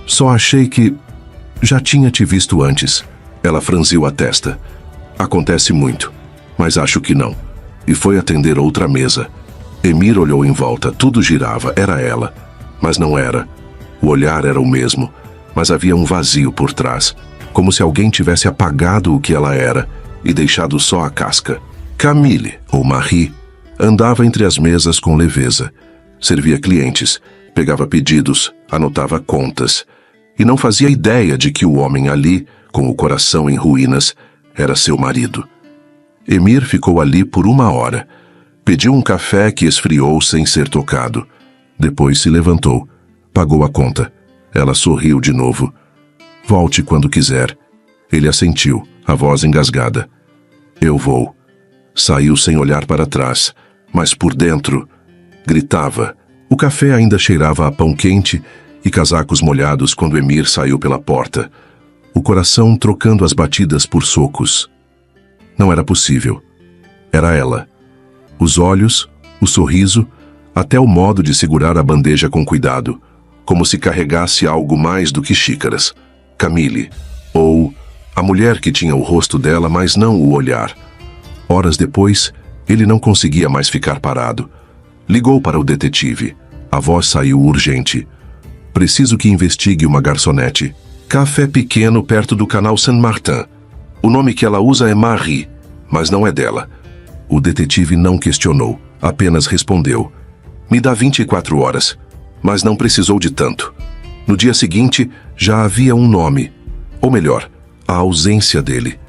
Só achei que... já tinha te visto antes. Ela franziu a testa. Acontece muito. Mas acho que não. E foi atender outra mesa. Emir olhou em volta. Tudo girava. Era ela. Mas não era. O olhar era o mesmo. Mas havia um vazio por trás. Como se alguém tivesse apagado o que ela era e deixado só a casca. Camille, ou Marie, andava entre as mesas com leveza. Servia clientes, pegava pedidos, anotava contas. E não fazia ideia de que o homem ali, com o coração em ruínas, era seu marido. Emir ficou ali por 1 hora. Pediu um café que esfriou sem ser tocado. Depois se levantou. Pagou a conta. Ela sorriu de novo. Volte quando quiser. Ele assentiu, a voz engasgada. Eu vou. Saiu sem olhar para trás, mas por dentro gritava. O café ainda cheirava a pão quente e casacos molhados quando Emir saiu pela porta. O coração trocando as batidas por socos. Não era possível. Era ela. Os olhos, o sorriso, até o modo de segurar a bandeja com cuidado, como se carregasse algo mais do que xícaras. Camille, ou a mulher que tinha o rosto dela, mas não o olhar. Horas depois, ele não conseguia mais ficar parado. Ligou para o detetive. A voz saiu urgente. Preciso que investigue uma garçonete. Café pequeno perto do canal Saint-Martin. O nome que ela usa é Marie, mas não é dela. O detetive não questionou, apenas respondeu. Me dá 24 horas, mas não precisou de tanto. No dia seguinte, já havia um nome. Ou melhor, a ausência dele.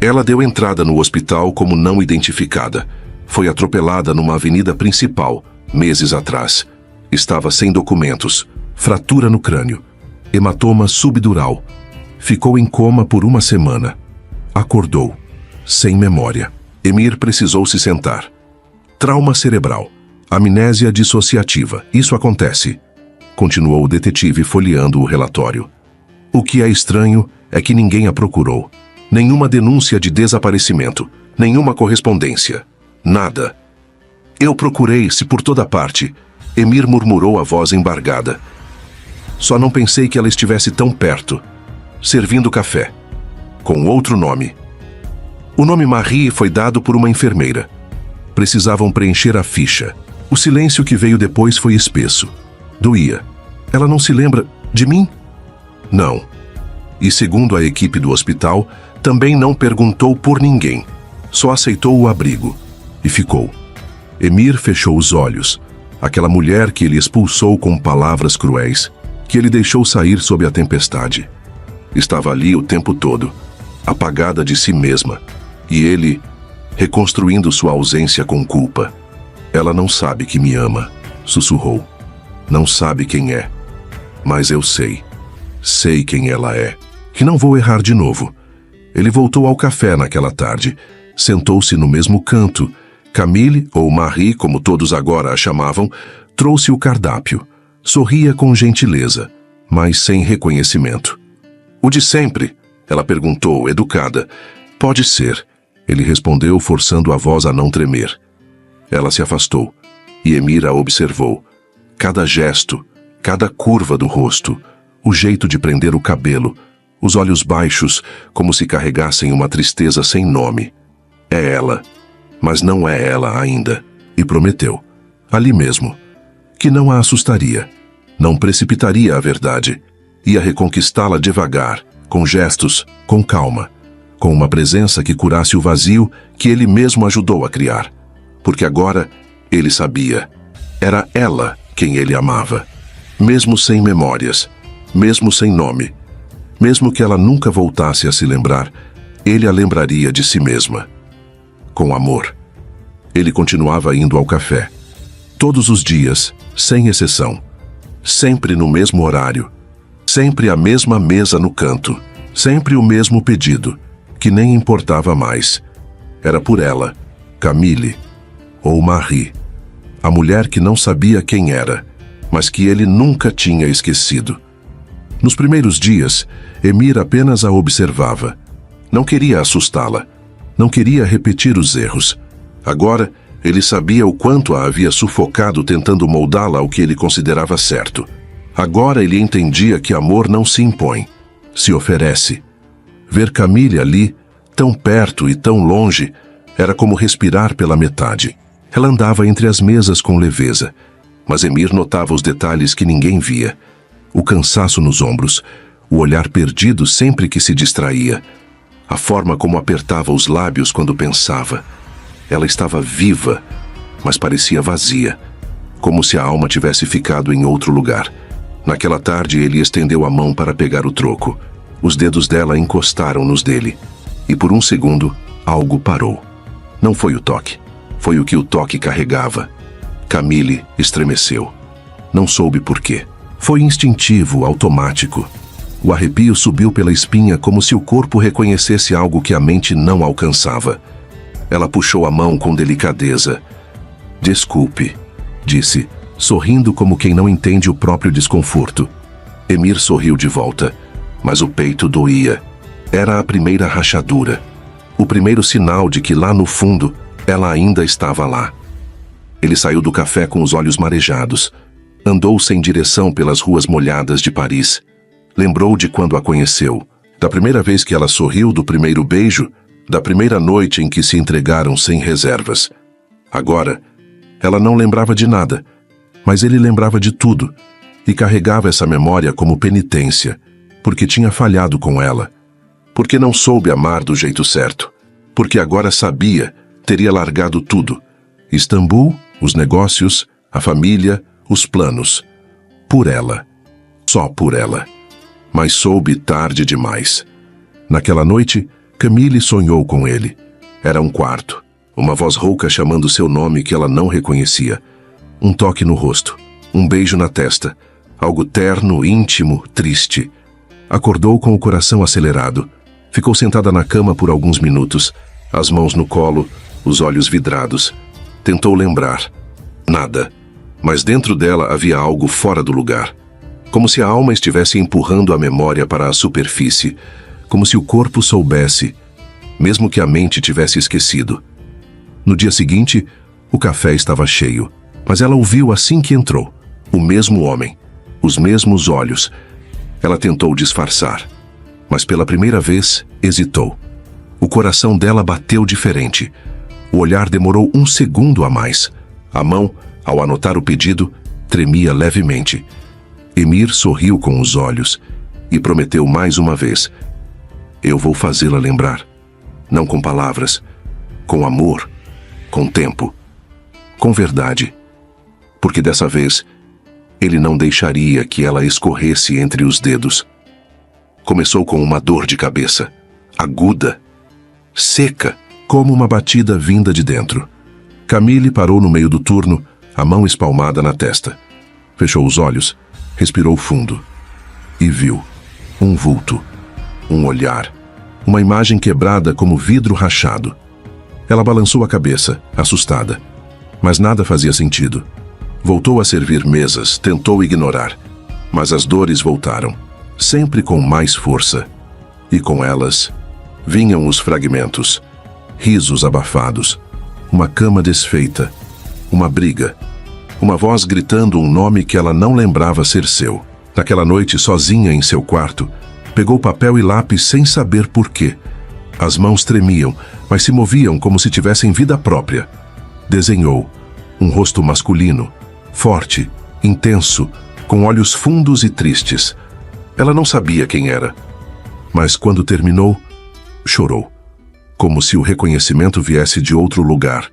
Ela deu entrada no hospital como não identificada. Foi atropelada numa avenida principal, meses atrás. Estava sem documentos, fratura no crânio, hematoma subdural. Ficou em coma por 1 semana. Acordou, sem memória. Emir precisou se sentar. Trauma cerebral. Amnésia dissociativa. Isso acontece. Continuou o detetive folheando o relatório. O que é estranho é que ninguém a procurou. Nenhuma denúncia de desaparecimento. Nenhuma correspondência. Nada. Eu procurei-se por toda parte. Emir murmurou a voz embargada. Só não pensei que ela estivesse tão perto. Servindo café. Com outro nome. O nome Marie foi dado por uma enfermeira. Precisavam preencher a ficha. O silêncio que veio depois foi espesso. Doía. Ela não se lembra de mim? Não. E segundo a equipe do hospital, também não perguntou por ninguém. Só aceitou o abrigo. E ficou. Emir fechou os olhos. Aquela mulher que ele expulsou com palavras cruéis, que ele deixou sair sob a tempestade. Estava ali o tempo todo, apagada de si mesma. E ele, reconstruindo sua ausência com culpa. Ela não sabe que me ama, sussurrou. Não sabe quem é. Mas eu sei. Sei quem ela é. Que não vou errar de novo. Ele voltou ao café naquela tarde. Sentou-se no mesmo canto. Camille, ou Marie, como todos agora a chamavam, trouxe o cardápio. Sorria com gentileza, mas sem reconhecimento. O de sempre? Ela perguntou, educada. Pode ser. Ele respondeu, forçando a voz a não tremer. Ela se afastou, e Emir a observou. Cada gesto, cada curva do rosto, o jeito de prender o cabelo, os olhos baixos, como se carregassem uma tristeza sem nome. É ela, mas não é ela ainda, e prometeu, ali mesmo, que não a assustaria, não precipitaria a verdade, ia reconquistá-la devagar, com gestos, com calma, com uma presença que curasse o vazio que ele mesmo ajudou a criar. Porque agora ele sabia, era ela quem ele amava, mesmo sem memórias, mesmo sem nome, mesmo que ela nunca voltasse a se lembrar, ele a lembraria de si mesma. Com amor. Ele continuava indo ao café. Todos os dias, sem exceção. Sempre no mesmo horário. Sempre a mesma mesa no canto. Sempre o mesmo pedido, que nem importava mais. Era por ela, Camille, ou Marie, a mulher que não sabia quem era, mas que ele nunca tinha esquecido. Nos primeiros dias, Emir apenas a observava. Não queria assustá-la. Não queria repetir os erros. Agora, ele sabia o quanto a havia sufocado tentando moldá-la ao que ele considerava certo. Agora ele entendia que amor não se impõe, se oferece. Ver Camille ali, tão perto e tão longe, era como respirar pela metade. Ela andava entre as mesas com leveza, mas Emir notava os detalhes que ninguém via. O cansaço nos ombros, o olhar perdido sempre que se distraía, a forma como apertava os lábios quando pensava. Ela estava viva, mas parecia vazia, como se a alma tivesse ficado em outro lugar. Naquela tarde ele estendeu a mão para pegar o troco. Os dedos dela encostaram nos dele, e por um segundo, algo parou. Não foi o toque, foi o que o toque carregava. Camille estremeceu. Não soube por quê. Foi instintivo, automático. O arrepio subiu pela espinha como se o corpo reconhecesse algo que a mente não alcançava. Ela puxou a mão com delicadeza. Desculpe, disse, sorrindo como quem não entende o próprio desconforto. Emir sorriu de volta, mas o peito doía. Era a primeira rachadura. O primeiro sinal de que lá no fundo, ela ainda estava lá. Ele saiu do café com os olhos marejados. Andou sem direção pelas ruas molhadas de Paris. Lembrou de quando a conheceu, da primeira vez que ela sorriu, do primeiro beijo, da primeira noite em que se entregaram sem reservas. Agora, ela não lembrava de nada, mas ele lembrava de tudo, e carregava essa memória como penitência, porque tinha falhado com ela, porque não soube amar do jeito certo, porque agora sabia, teria largado tudo. Istambul, os negócios, a família, os planos. Por ela. Só por ela. Mas soube tarde demais. Naquela noite, Camille sonhou com ele. Era um quarto. Uma voz rouca chamando seu nome que ela não reconhecia. Um toque no rosto. Um beijo na testa. Algo terno, íntimo, triste. Acordou com o coração acelerado. Ficou sentada na cama por alguns minutos, as mãos no colo, os olhos vidrados. Tentou lembrar. Nada. Mas dentro dela havia algo fora do lugar. Como se a alma estivesse empurrando a memória para a superfície. Como se o corpo soubesse, mesmo que a mente tivesse esquecido. No dia seguinte, o café estava cheio, mas ela o viu assim que entrou. O mesmo homem, os mesmos olhos. Ela tentou disfarçar, mas pela primeira vez hesitou. O coração dela bateu diferente. O olhar demorou 1 segundo a mais. A mão, ao anotar o pedido, tremia levemente. Emir sorriu com os olhos e prometeu mais uma vez: eu vou fazê-la lembrar. Não com palavras, com amor, com tempo, com verdade. Porque dessa vez, ele não deixaria que ela escorresse entre os dedos. Começou com uma dor de cabeça, aguda, seca, como uma batida vinda de dentro. Camille parou no meio do turno, a mão espalmada na testa. Fechou os olhos, respirou fundo e viu um vulto, um olhar, uma imagem quebrada como vidro rachado. Ela balançou a cabeça, assustada, mas nada fazia sentido. Voltou a servir mesas, tentou ignorar, mas as dores voltaram, sempre com mais força. E com elas, vinham os fragmentos, risos abafados, uma cama desfeita, uma briga, uma voz gritando um nome que ela não lembrava ser seu. Naquela noite, sozinha em seu quarto, pegou papel e lápis sem saber por quê. As mãos tremiam, mas se moviam como se tivessem vida própria. Desenhou um rosto masculino, forte, intenso, com olhos fundos e tristes. Ela não sabia quem era, mas quando terminou, chorou, como se o reconhecimento viesse de outro lugar,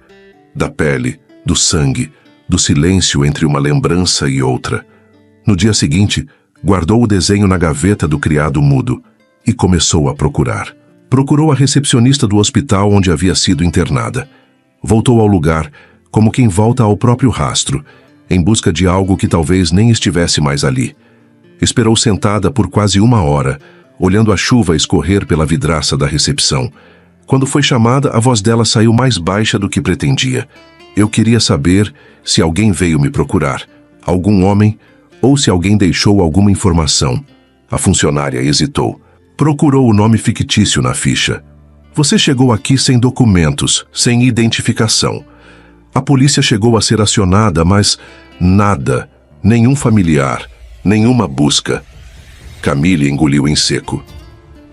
da pele, do sangue, do silêncio entre uma lembrança e outra. No dia seguinte, guardou o desenho na gaveta do criado mudo e começou a procurar. Procurou a recepcionista do hospital onde havia sido internada. Voltou ao lugar, como quem volta ao próprio rastro, em busca de algo que talvez nem estivesse mais ali. Esperou sentada por quase 1 hora, olhando a chuva escorrer pela vidraça da recepção. Quando foi chamada, a voz dela saiu mais baixa do que pretendia. Eu queria saber se alguém veio me procurar, algum homem, ou se alguém deixou alguma informação. A funcionária hesitou. Procurou o nome fictício na ficha. Você chegou aqui sem documentos, sem identificação. A polícia chegou a ser acionada, mas nada, nenhum familiar, nenhuma busca. Camille engoliu em seco.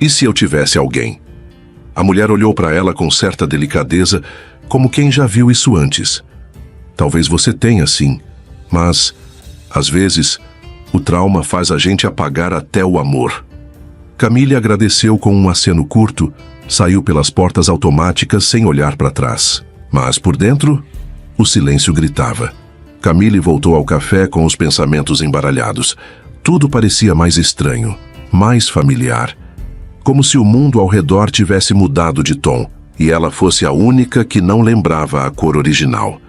E se eu tivesse alguém? A mulher olhou para ela com certa delicadeza, como quem já viu isso antes. Talvez você tenha, sim, mas, às vezes, o trauma faz a gente apagar até o amor. Camille agradeceu com um aceno curto, saiu pelas portas automáticas sem olhar para trás. Mas, por dentro, o silêncio gritava. Camille voltou ao café com os pensamentos embaralhados. Tudo parecia mais estranho, mais familiar. Como se o mundo ao redor tivesse mudado de tom, e ela fosse a única que não lembrava a cor original.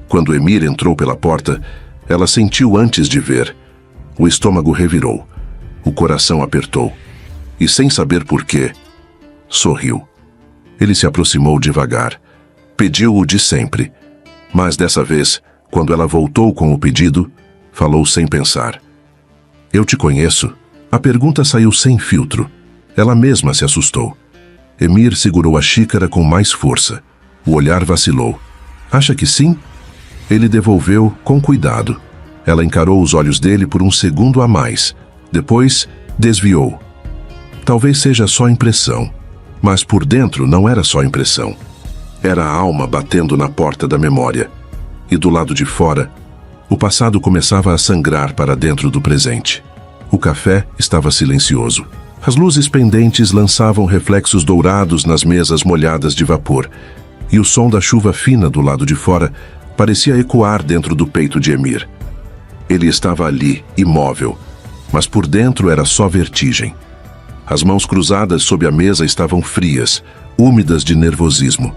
Quando Emir entrou pela porta, ela sentiu antes de ver. O estômago revirou. O coração apertou. E sem saber por quê, sorriu. Ele se aproximou devagar. Pediu o de sempre. Mas dessa vez, quando ela voltou com o pedido, falou sem pensar. Eu te conheço? A pergunta saiu sem filtro. Ela mesma se assustou. Emir segurou a xícara com mais força. O olhar vacilou. Acha que sim? Ele devolveu com cuidado. Ela encarou os olhos dele por 1 segundo a mais. Depois, desviou. Talvez seja só impressão. Mas por dentro não era só impressão. Era a alma batendo na porta da memória. E do lado de fora, o passado começava a sangrar para dentro do presente. O café estava silencioso. As luzes pendentes lançavam reflexos dourados nas mesas molhadas de vapor, e o som da chuva fina do lado de fora parecia ecoar dentro do peito de Emir. Ele estava ali, imóvel, mas por dentro era só vertigem. As mãos cruzadas sob a mesa estavam frias, úmidas de nervosismo.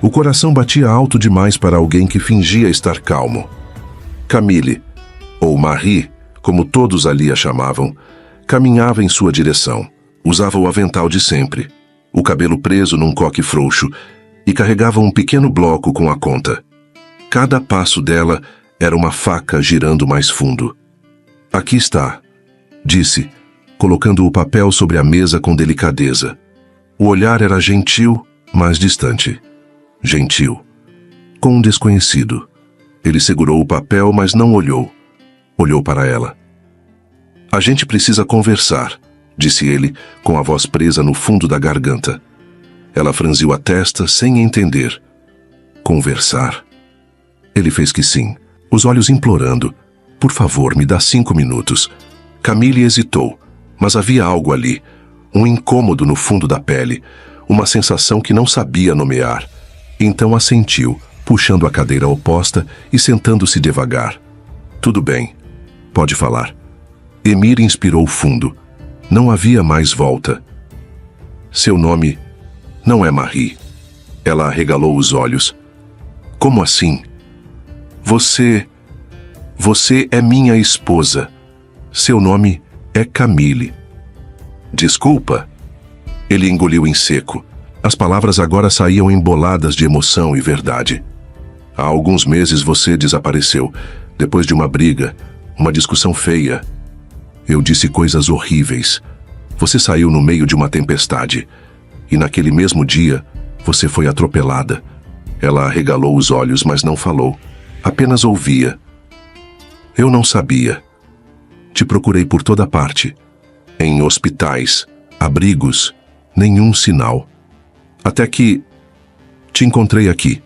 O coração batia alto demais para alguém que fingia estar calmo. Camille, ou Marie, como todos ali a chamavam, caminhava em sua direção. Usava o avental de sempre, o cabelo preso num coque frouxo, e carregava um pequeno bloco com a conta. Cada passo dela era uma faca girando mais fundo. Aqui está, disse, colocando o papel sobre a mesa com delicadeza. O olhar era gentil, mas distante. Gentil. Com um desconhecido. Ele segurou o papel, mas não olhou. Olhou para ela. A gente precisa conversar, disse ele, com a voz presa no fundo da garganta. Ela franziu a testa sem entender. Conversar? Ele fez que sim, os olhos implorando. Por favor, me dá 5 minutos. Camille hesitou, mas havia algo ali. Um incômodo no fundo da pele. Uma sensação que não sabia nomear. Então assentiu, puxando a cadeira oposta e sentando-se devagar. Tudo bem. Pode falar. Emir inspirou fundo. Não havia mais volta. Seu nome não é Marie. Ela arregalou os olhos. Como assim? Você é minha esposa. Seu nome é Camille. Desculpa. Ele engoliu em seco. As palavras agora saíam emboladas de emoção e verdade. Há alguns meses você desapareceu, depois de uma briga, uma discussão feia. Eu disse coisas horríveis. Você saiu no meio de uma tempestade. E naquele mesmo dia, você foi atropelada. Ela arregalou os olhos, mas não falou. Apenas ouvia. Eu não sabia. Te procurei por toda parte. Em hospitais, abrigos, nenhum sinal. Até que te encontrei aqui,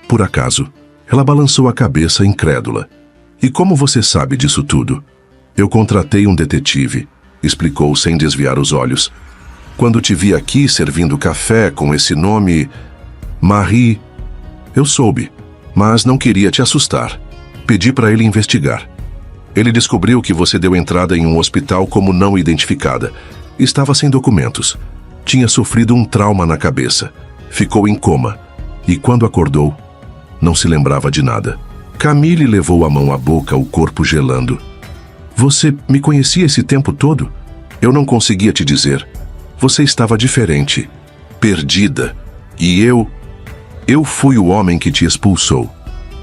por acaso. Ela balançou a cabeça incrédula. E como você sabe disso tudo? Eu contratei um detetive, explicou sem desviar os olhos. Quando te vi aqui servindo café com esse nome, Marie, eu soube, mas não queria te assustar. Pedi para ele investigar. Ele descobriu que você deu entrada em um hospital como não identificada. Estava sem documentos. Tinha sofrido um trauma na cabeça. Ficou em coma. E quando acordou, não se lembrava de nada. Camille levou a mão à boca, o corpo gelando. Você me conhecia esse tempo todo? Eu não conseguia te dizer. Você estava diferente, perdida. E eu fui o homem que te expulsou,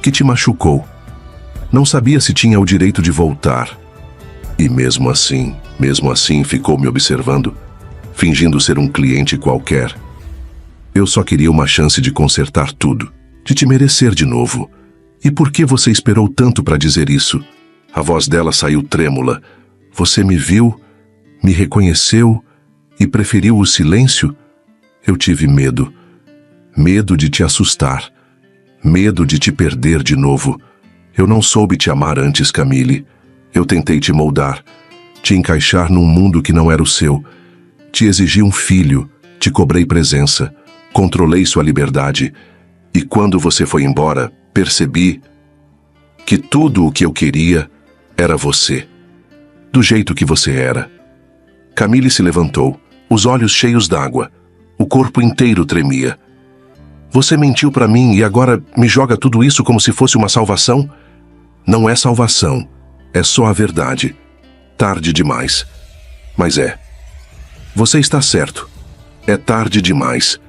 que te machucou. Não sabia se tinha o direito de voltar. E mesmo assim ficou me observando, fingindo ser um cliente qualquer. Eu só queria uma chance de consertar tudo, de te merecer de novo. E por que você esperou tanto para dizer isso? A voz dela saiu trêmula. Você me viu, me reconheceu e preferiu o silêncio? Eu tive medo. Medo de te assustar. Medo de te perder de novo. Eu não soube te amar antes, Camille. Eu tentei te moldar, te encaixar num mundo que não era o seu. Te exigi um filho, te cobrei presença, controlei sua liberdade. E quando você foi embora, percebi que tudo o que eu queria era você. Do jeito que você era. Camille se levantou, os olhos cheios d'água. O corpo inteiro tremia. Você mentiu para mim e agora me joga tudo isso como se fosse uma salvação? Não é salvação. É só a verdade. Tarde demais. Mas é. Você está certo. É tarde demais.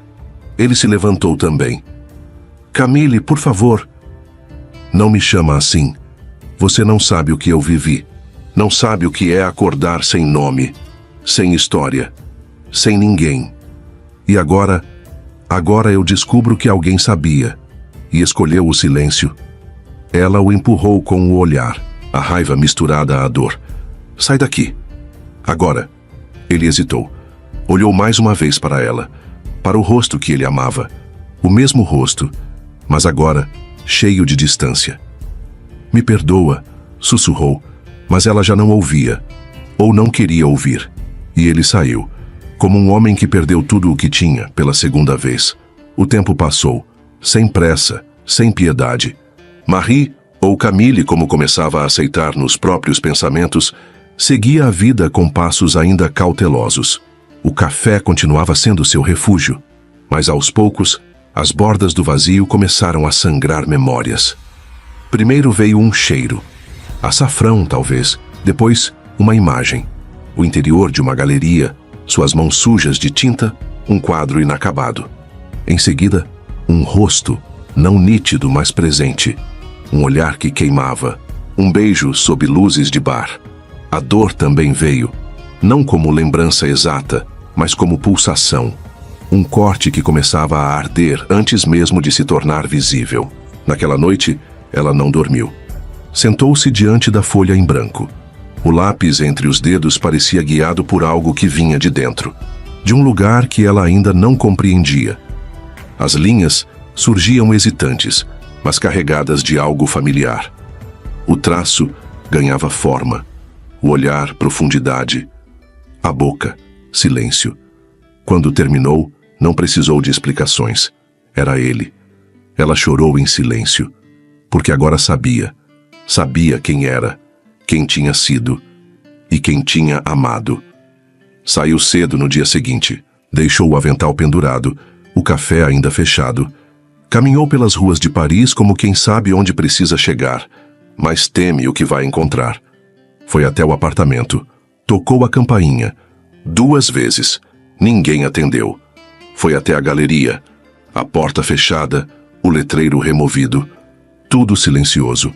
Ele se levantou também. Camille, por favor. Não me chama assim. Você não sabe o que eu vivi. Não sabe o que é acordar sem nome, sem história, sem ninguém. E agora eu descubro que alguém sabia e escolheu o silêncio. Ela o empurrou com o olhar, a raiva misturada à dor. Sai daqui. Agora. Ele hesitou. Olhou mais uma vez para ela, para o rosto que ele amava. O mesmo rosto, mas agora cheio de distância. Me perdoa, sussurrou, mas ela já não ouvia, ou não queria ouvir. E ele saiu, como um homem que perdeu tudo o que tinha pela segunda vez. O tempo passou, sem pressa, sem piedade. Marie, ou Camille, como começava a aceitar nos próprios pensamentos, seguia a vida com passos ainda cautelosos. O café continuava sendo seu refúgio, mas aos poucos, as bordas do vazio começaram a sangrar memórias. Primeiro veio um cheiro. Açafrão, talvez. Depois, uma imagem. O interior de uma galeria, suas mãos sujas de tinta, um quadro inacabado. Em seguida, Um rosto, não nítido, mas presente. Um olhar que queimava. Um beijo sob luzes de bar. A dor também veio, não como lembrança exata, mas como pulsação. Um corte que começava a arder antes mesmo de se tornar visível. Naquela noite, ela não dormiu. Sentou-se diante da folha em branco. O lápis entre os dedos parecia guiado por algo que vinha de dentro, de um lugar que ela ainda não compreendia. As linhas surgiam hesitantes, mas carregadas de algo familiar. O traço ganhava forma, o olhar profundidade, a boca silêncio. Quando terminou, não precisou de explicações. Era ele. Ela chorou em silêncio, porque agora sabia quem era, quem tinha sido e quem tinha amado. Saiu cedo no dia seguinte, deixou o avental pendurado, o café ainda fechado. Caminhou pelas ruas de Paris como quem sabe onde precisa chegar, mas teme o que vai encontrar. Foi até o apartamento, tocou a campainha. 2 vezes, ninguém atendeu. Foi até a galeria, a porta fechada, o letreiro removido. Tudo silencioso,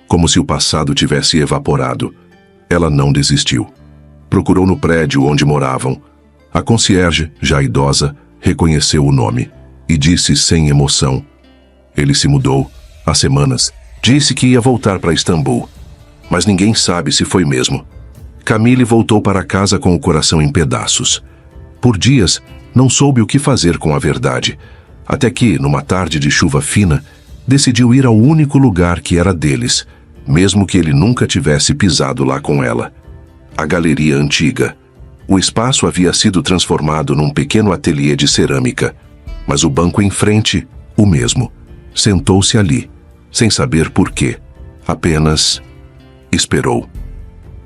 como se o passado tivesse evaporado. Ela não desistiu. Procurou no prédio onde moravam. A concierge, já idosa, reconheceu o nome e disse sem emoção: ele se mudou há semanas. Disse que ia voltar para Istambul, mas ninguém sabe se foi mesmo. Camille voltou para casa com o coração em pedaços. Por dias, não soube o que fazer com a verdade, até que, numa tarde de chuva fina, decidiu ir ao único lugar que era deles, mesmo que ele nunca tivesse pisado lá com ela. A galeria antiga. O espaço havia sido transformado num pequeno ateliê de cerâmica, mas o banco em frente, o mesmo. Sentou-se ali, sem saber por quê. Apenas esperou.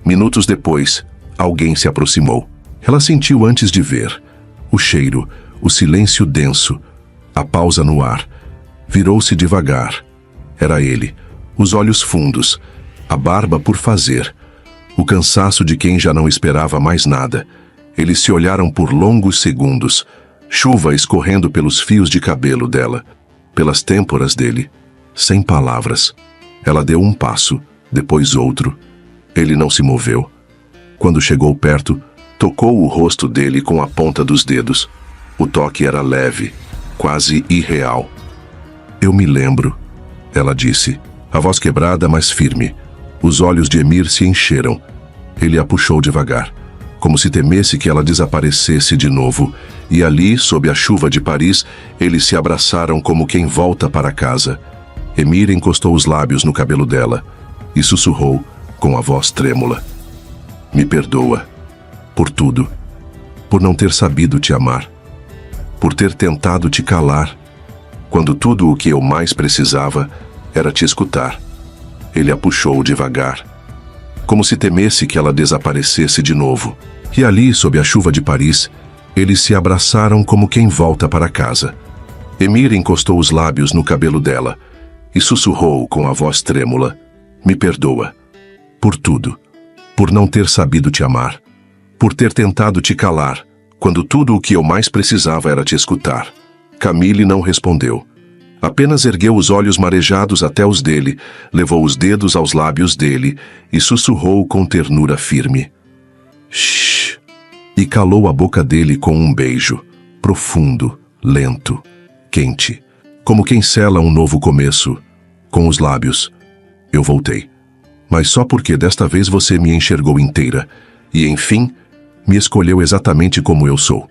Minutos depois, alguém se aproximou. Ela sentiu antes de ver. O cheiro, o silêncio denso, a pausa no ar. Virou-se devagar. Era ele. Os olhos fundos, a barba por fazer. O cansaço de quem já não esperava mais nada. Eles se olharam por longos segundos. Chuva escorrendo pelos fios de cabelo dela, pelas têmporas dele. Sem palavras. Ela deu um passo, depois outro. Ele não se moveu. Quando chegou perto, tocou o rosto dele com a ponta dos dedos. O toque era leve, quase irreal. Eu me lembro, ela disse, a voz quebrada, mas firme. Os olhos de Emir se encheram. Ele a puxou devagar, como se temesse que ela desaparecesse de novo, e ali, sob a chuva de Paris, eles se abraçaram como quem volta para casa. Emir encostou os lábios no cabelo dela e sussurrou, com a voz trêmula: me perdoa, por tudo, por não ter sabido te amar, por ter tentado te calar, quando tudo o que eu mais precisava era te escutar. Ele a puxou devagar, como se temesse que ela desaparecesse de novo. E ali, sob a chuva de Paris, eles se abraçaram como quem volta para casa. Emir encostou os lábios no cabelo dela e sussurrou com a voz trêmula: me perdoa, por tudo, por não ter sabido te amar, por ter tentado te calar, quando tudo o que eu mais precisava era te escutar. Camille não respondeu. Apenas ergueu os olhos marejados até os dele, levou os dedos aos lábios dele e sussurrou com ternura firme: shh, e calou a boca dele com um beijo, profundo, lento, quente, como quem sela um novo começo. Com os lábios, eu voltei, mas só porque desta vez você me enxergou inteira e, enfim, me escolheu exatamente como eu sou.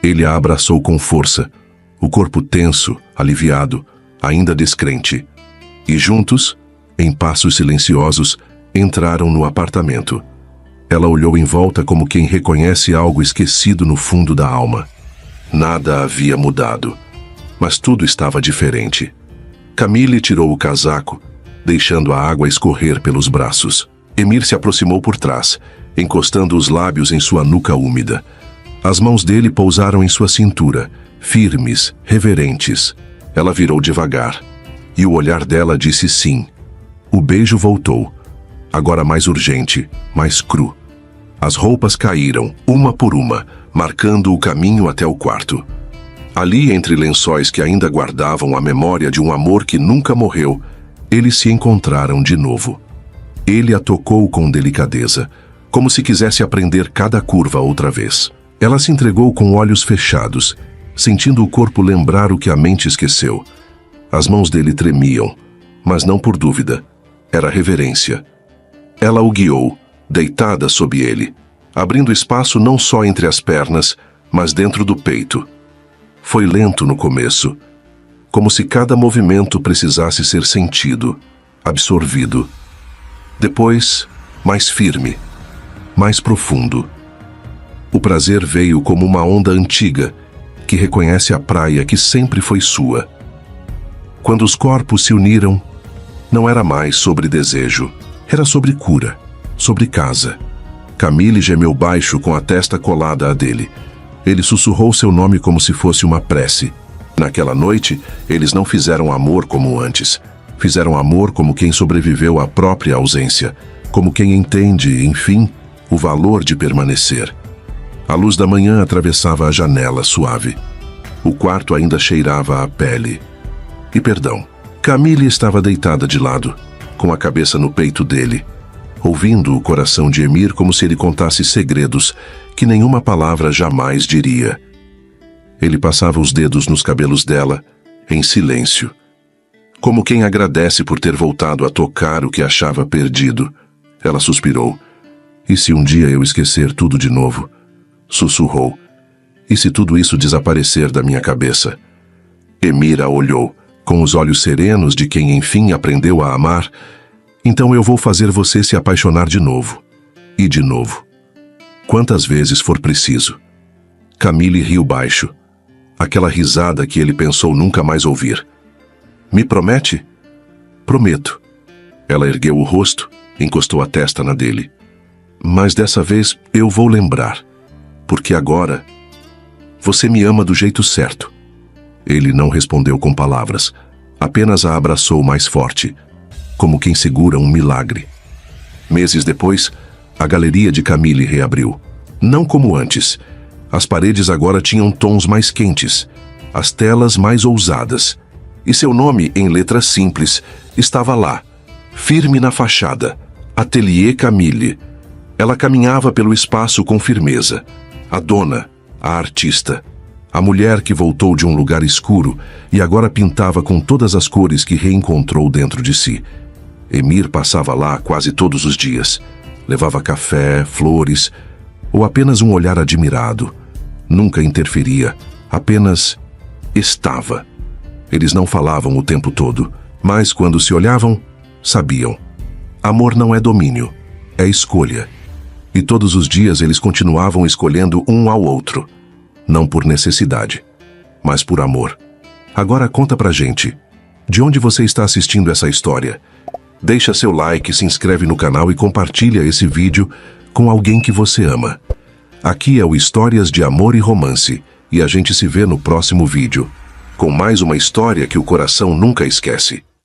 Ele a abraçou com força, o corpo tenso, aliviado, ainda descrente. E juntos, em passos silenciosos, entraram no apartamento. Ela olhou em volta como quem reconhece algo esquecido no fundo da alma. Nada havia mudado, mas tudo estava diferente. Camille tirou o casaco, deixando a água escorrer pelos braços. Emir se aproximou por trás, encostando os lábios em sua nuca úmida. As mãos dele pousaram em sua cintura, firmes, reverentes. Ela virou devagar, e o olhar dela disse sim. O beijo voltou, agora mais urgente, mais cru. As roupas caíram, uma por uma, marcando o caminho até o quarto. Ali, entre lençóis que ainda guardavam a memória de um amor que nunca morreu, eles se encontraram de novo. Ele a tocou com delicadeza, como se quisesse aprender cada curva outra vez. Ela se entregou com olhos fechados, sentindo o corpo lembrar o que a mente esqueceu. As mãos dele tremiam, mas não por dúvida. Era reverência. Ela o guiou, deitada sob ele, abrindo espaço não só entre as pernas, mas dentro do peito. Foi lento no começo, como se cada movimento precisasse ser sentido, absorvido. Depois, mais firme, mais profundo. O prazer veio como uma onda antiga, que reconhece a praia que sempre foi sua. Quando os corpos se uniram, não era mais sobre desejo, era sobre cura, sobre casa. Camille gemeu baixo com a testa colada à dele. Ele sussurrou seu nome como se fosse uma prece. Naquela noite, eles não fizeram amor como antes. Fizeram amor como quem sobreviveu à própria ausência, como quem entende, enfim, o valor de permanecer. A luz da manhã atravessava a janela suave. O quarto ainda cheirava a pele. E perdão. Camille estava deitada de lado, com a cabeça no peito dele, ouvindo o coração de Emir como se ele contasse segredos que nenhuma palavra jamais diria. Ele passava os dedos nos cabelos dela, em silêncio, como quem agradece por ter voltado a tocar o que achava perdido. Ela suspirou. E se um dia eu esquecer tudo de novo? Sussurrou. E se tudo isso desaparecer da minha cabeça? Emir a olhou, com os olhos serenos de quem enfim aprendeu a amar. Então eu vou fazer você se apaixonar de novo. E de novo. Quantas vezes for preciso. Camille riu baixo. Aquela risada que ele pensou nunca mais ouvir. Me promete? Prometo. Ela ergueu o rosto, encostou a testa na dele. Mas dessa vez eu vou lembrar. Porque agora você me ama do jeito certo. Ele não respondeu com palavras, apenas a abraçou mais forte, como quem segura um milagre. Meses depois, a galeria de Camille reabriu. Não como antes. As paredes agora tinham tons mais quentes, as telas mais ousadas. E seu nome, em letras simples, estava lá, firme na fachada, Atelier Camille. Ela caminhava pelo espaço com firmeza. A dona, a artista, a mulher que voltou de um lugar escuro e agora pintava com todas as cores que reencontrou dentro de si. Emir passava lá quase todos os dias. Levava café, flores, ou apenas um olhar admirado. Nunca interferia, apenas estava. Eles não falavam o tempo todo, mas quando se olhavam, sabiam. Amor não é domínio, é escolha. E todos os dias eles continuavam escolhendo um ao outro. Não por necessidade, mas por amor. Agora conta pra gente, de onde você está assistindo essa história? Deixa seu like, se inscreve no canal e compartilha esse vídeo com alguém que você ama. Aqui é o Histórias de Amor e Romance, e a gente se vê no próximo vídeo, com mais uma história que o coração nunca esquece.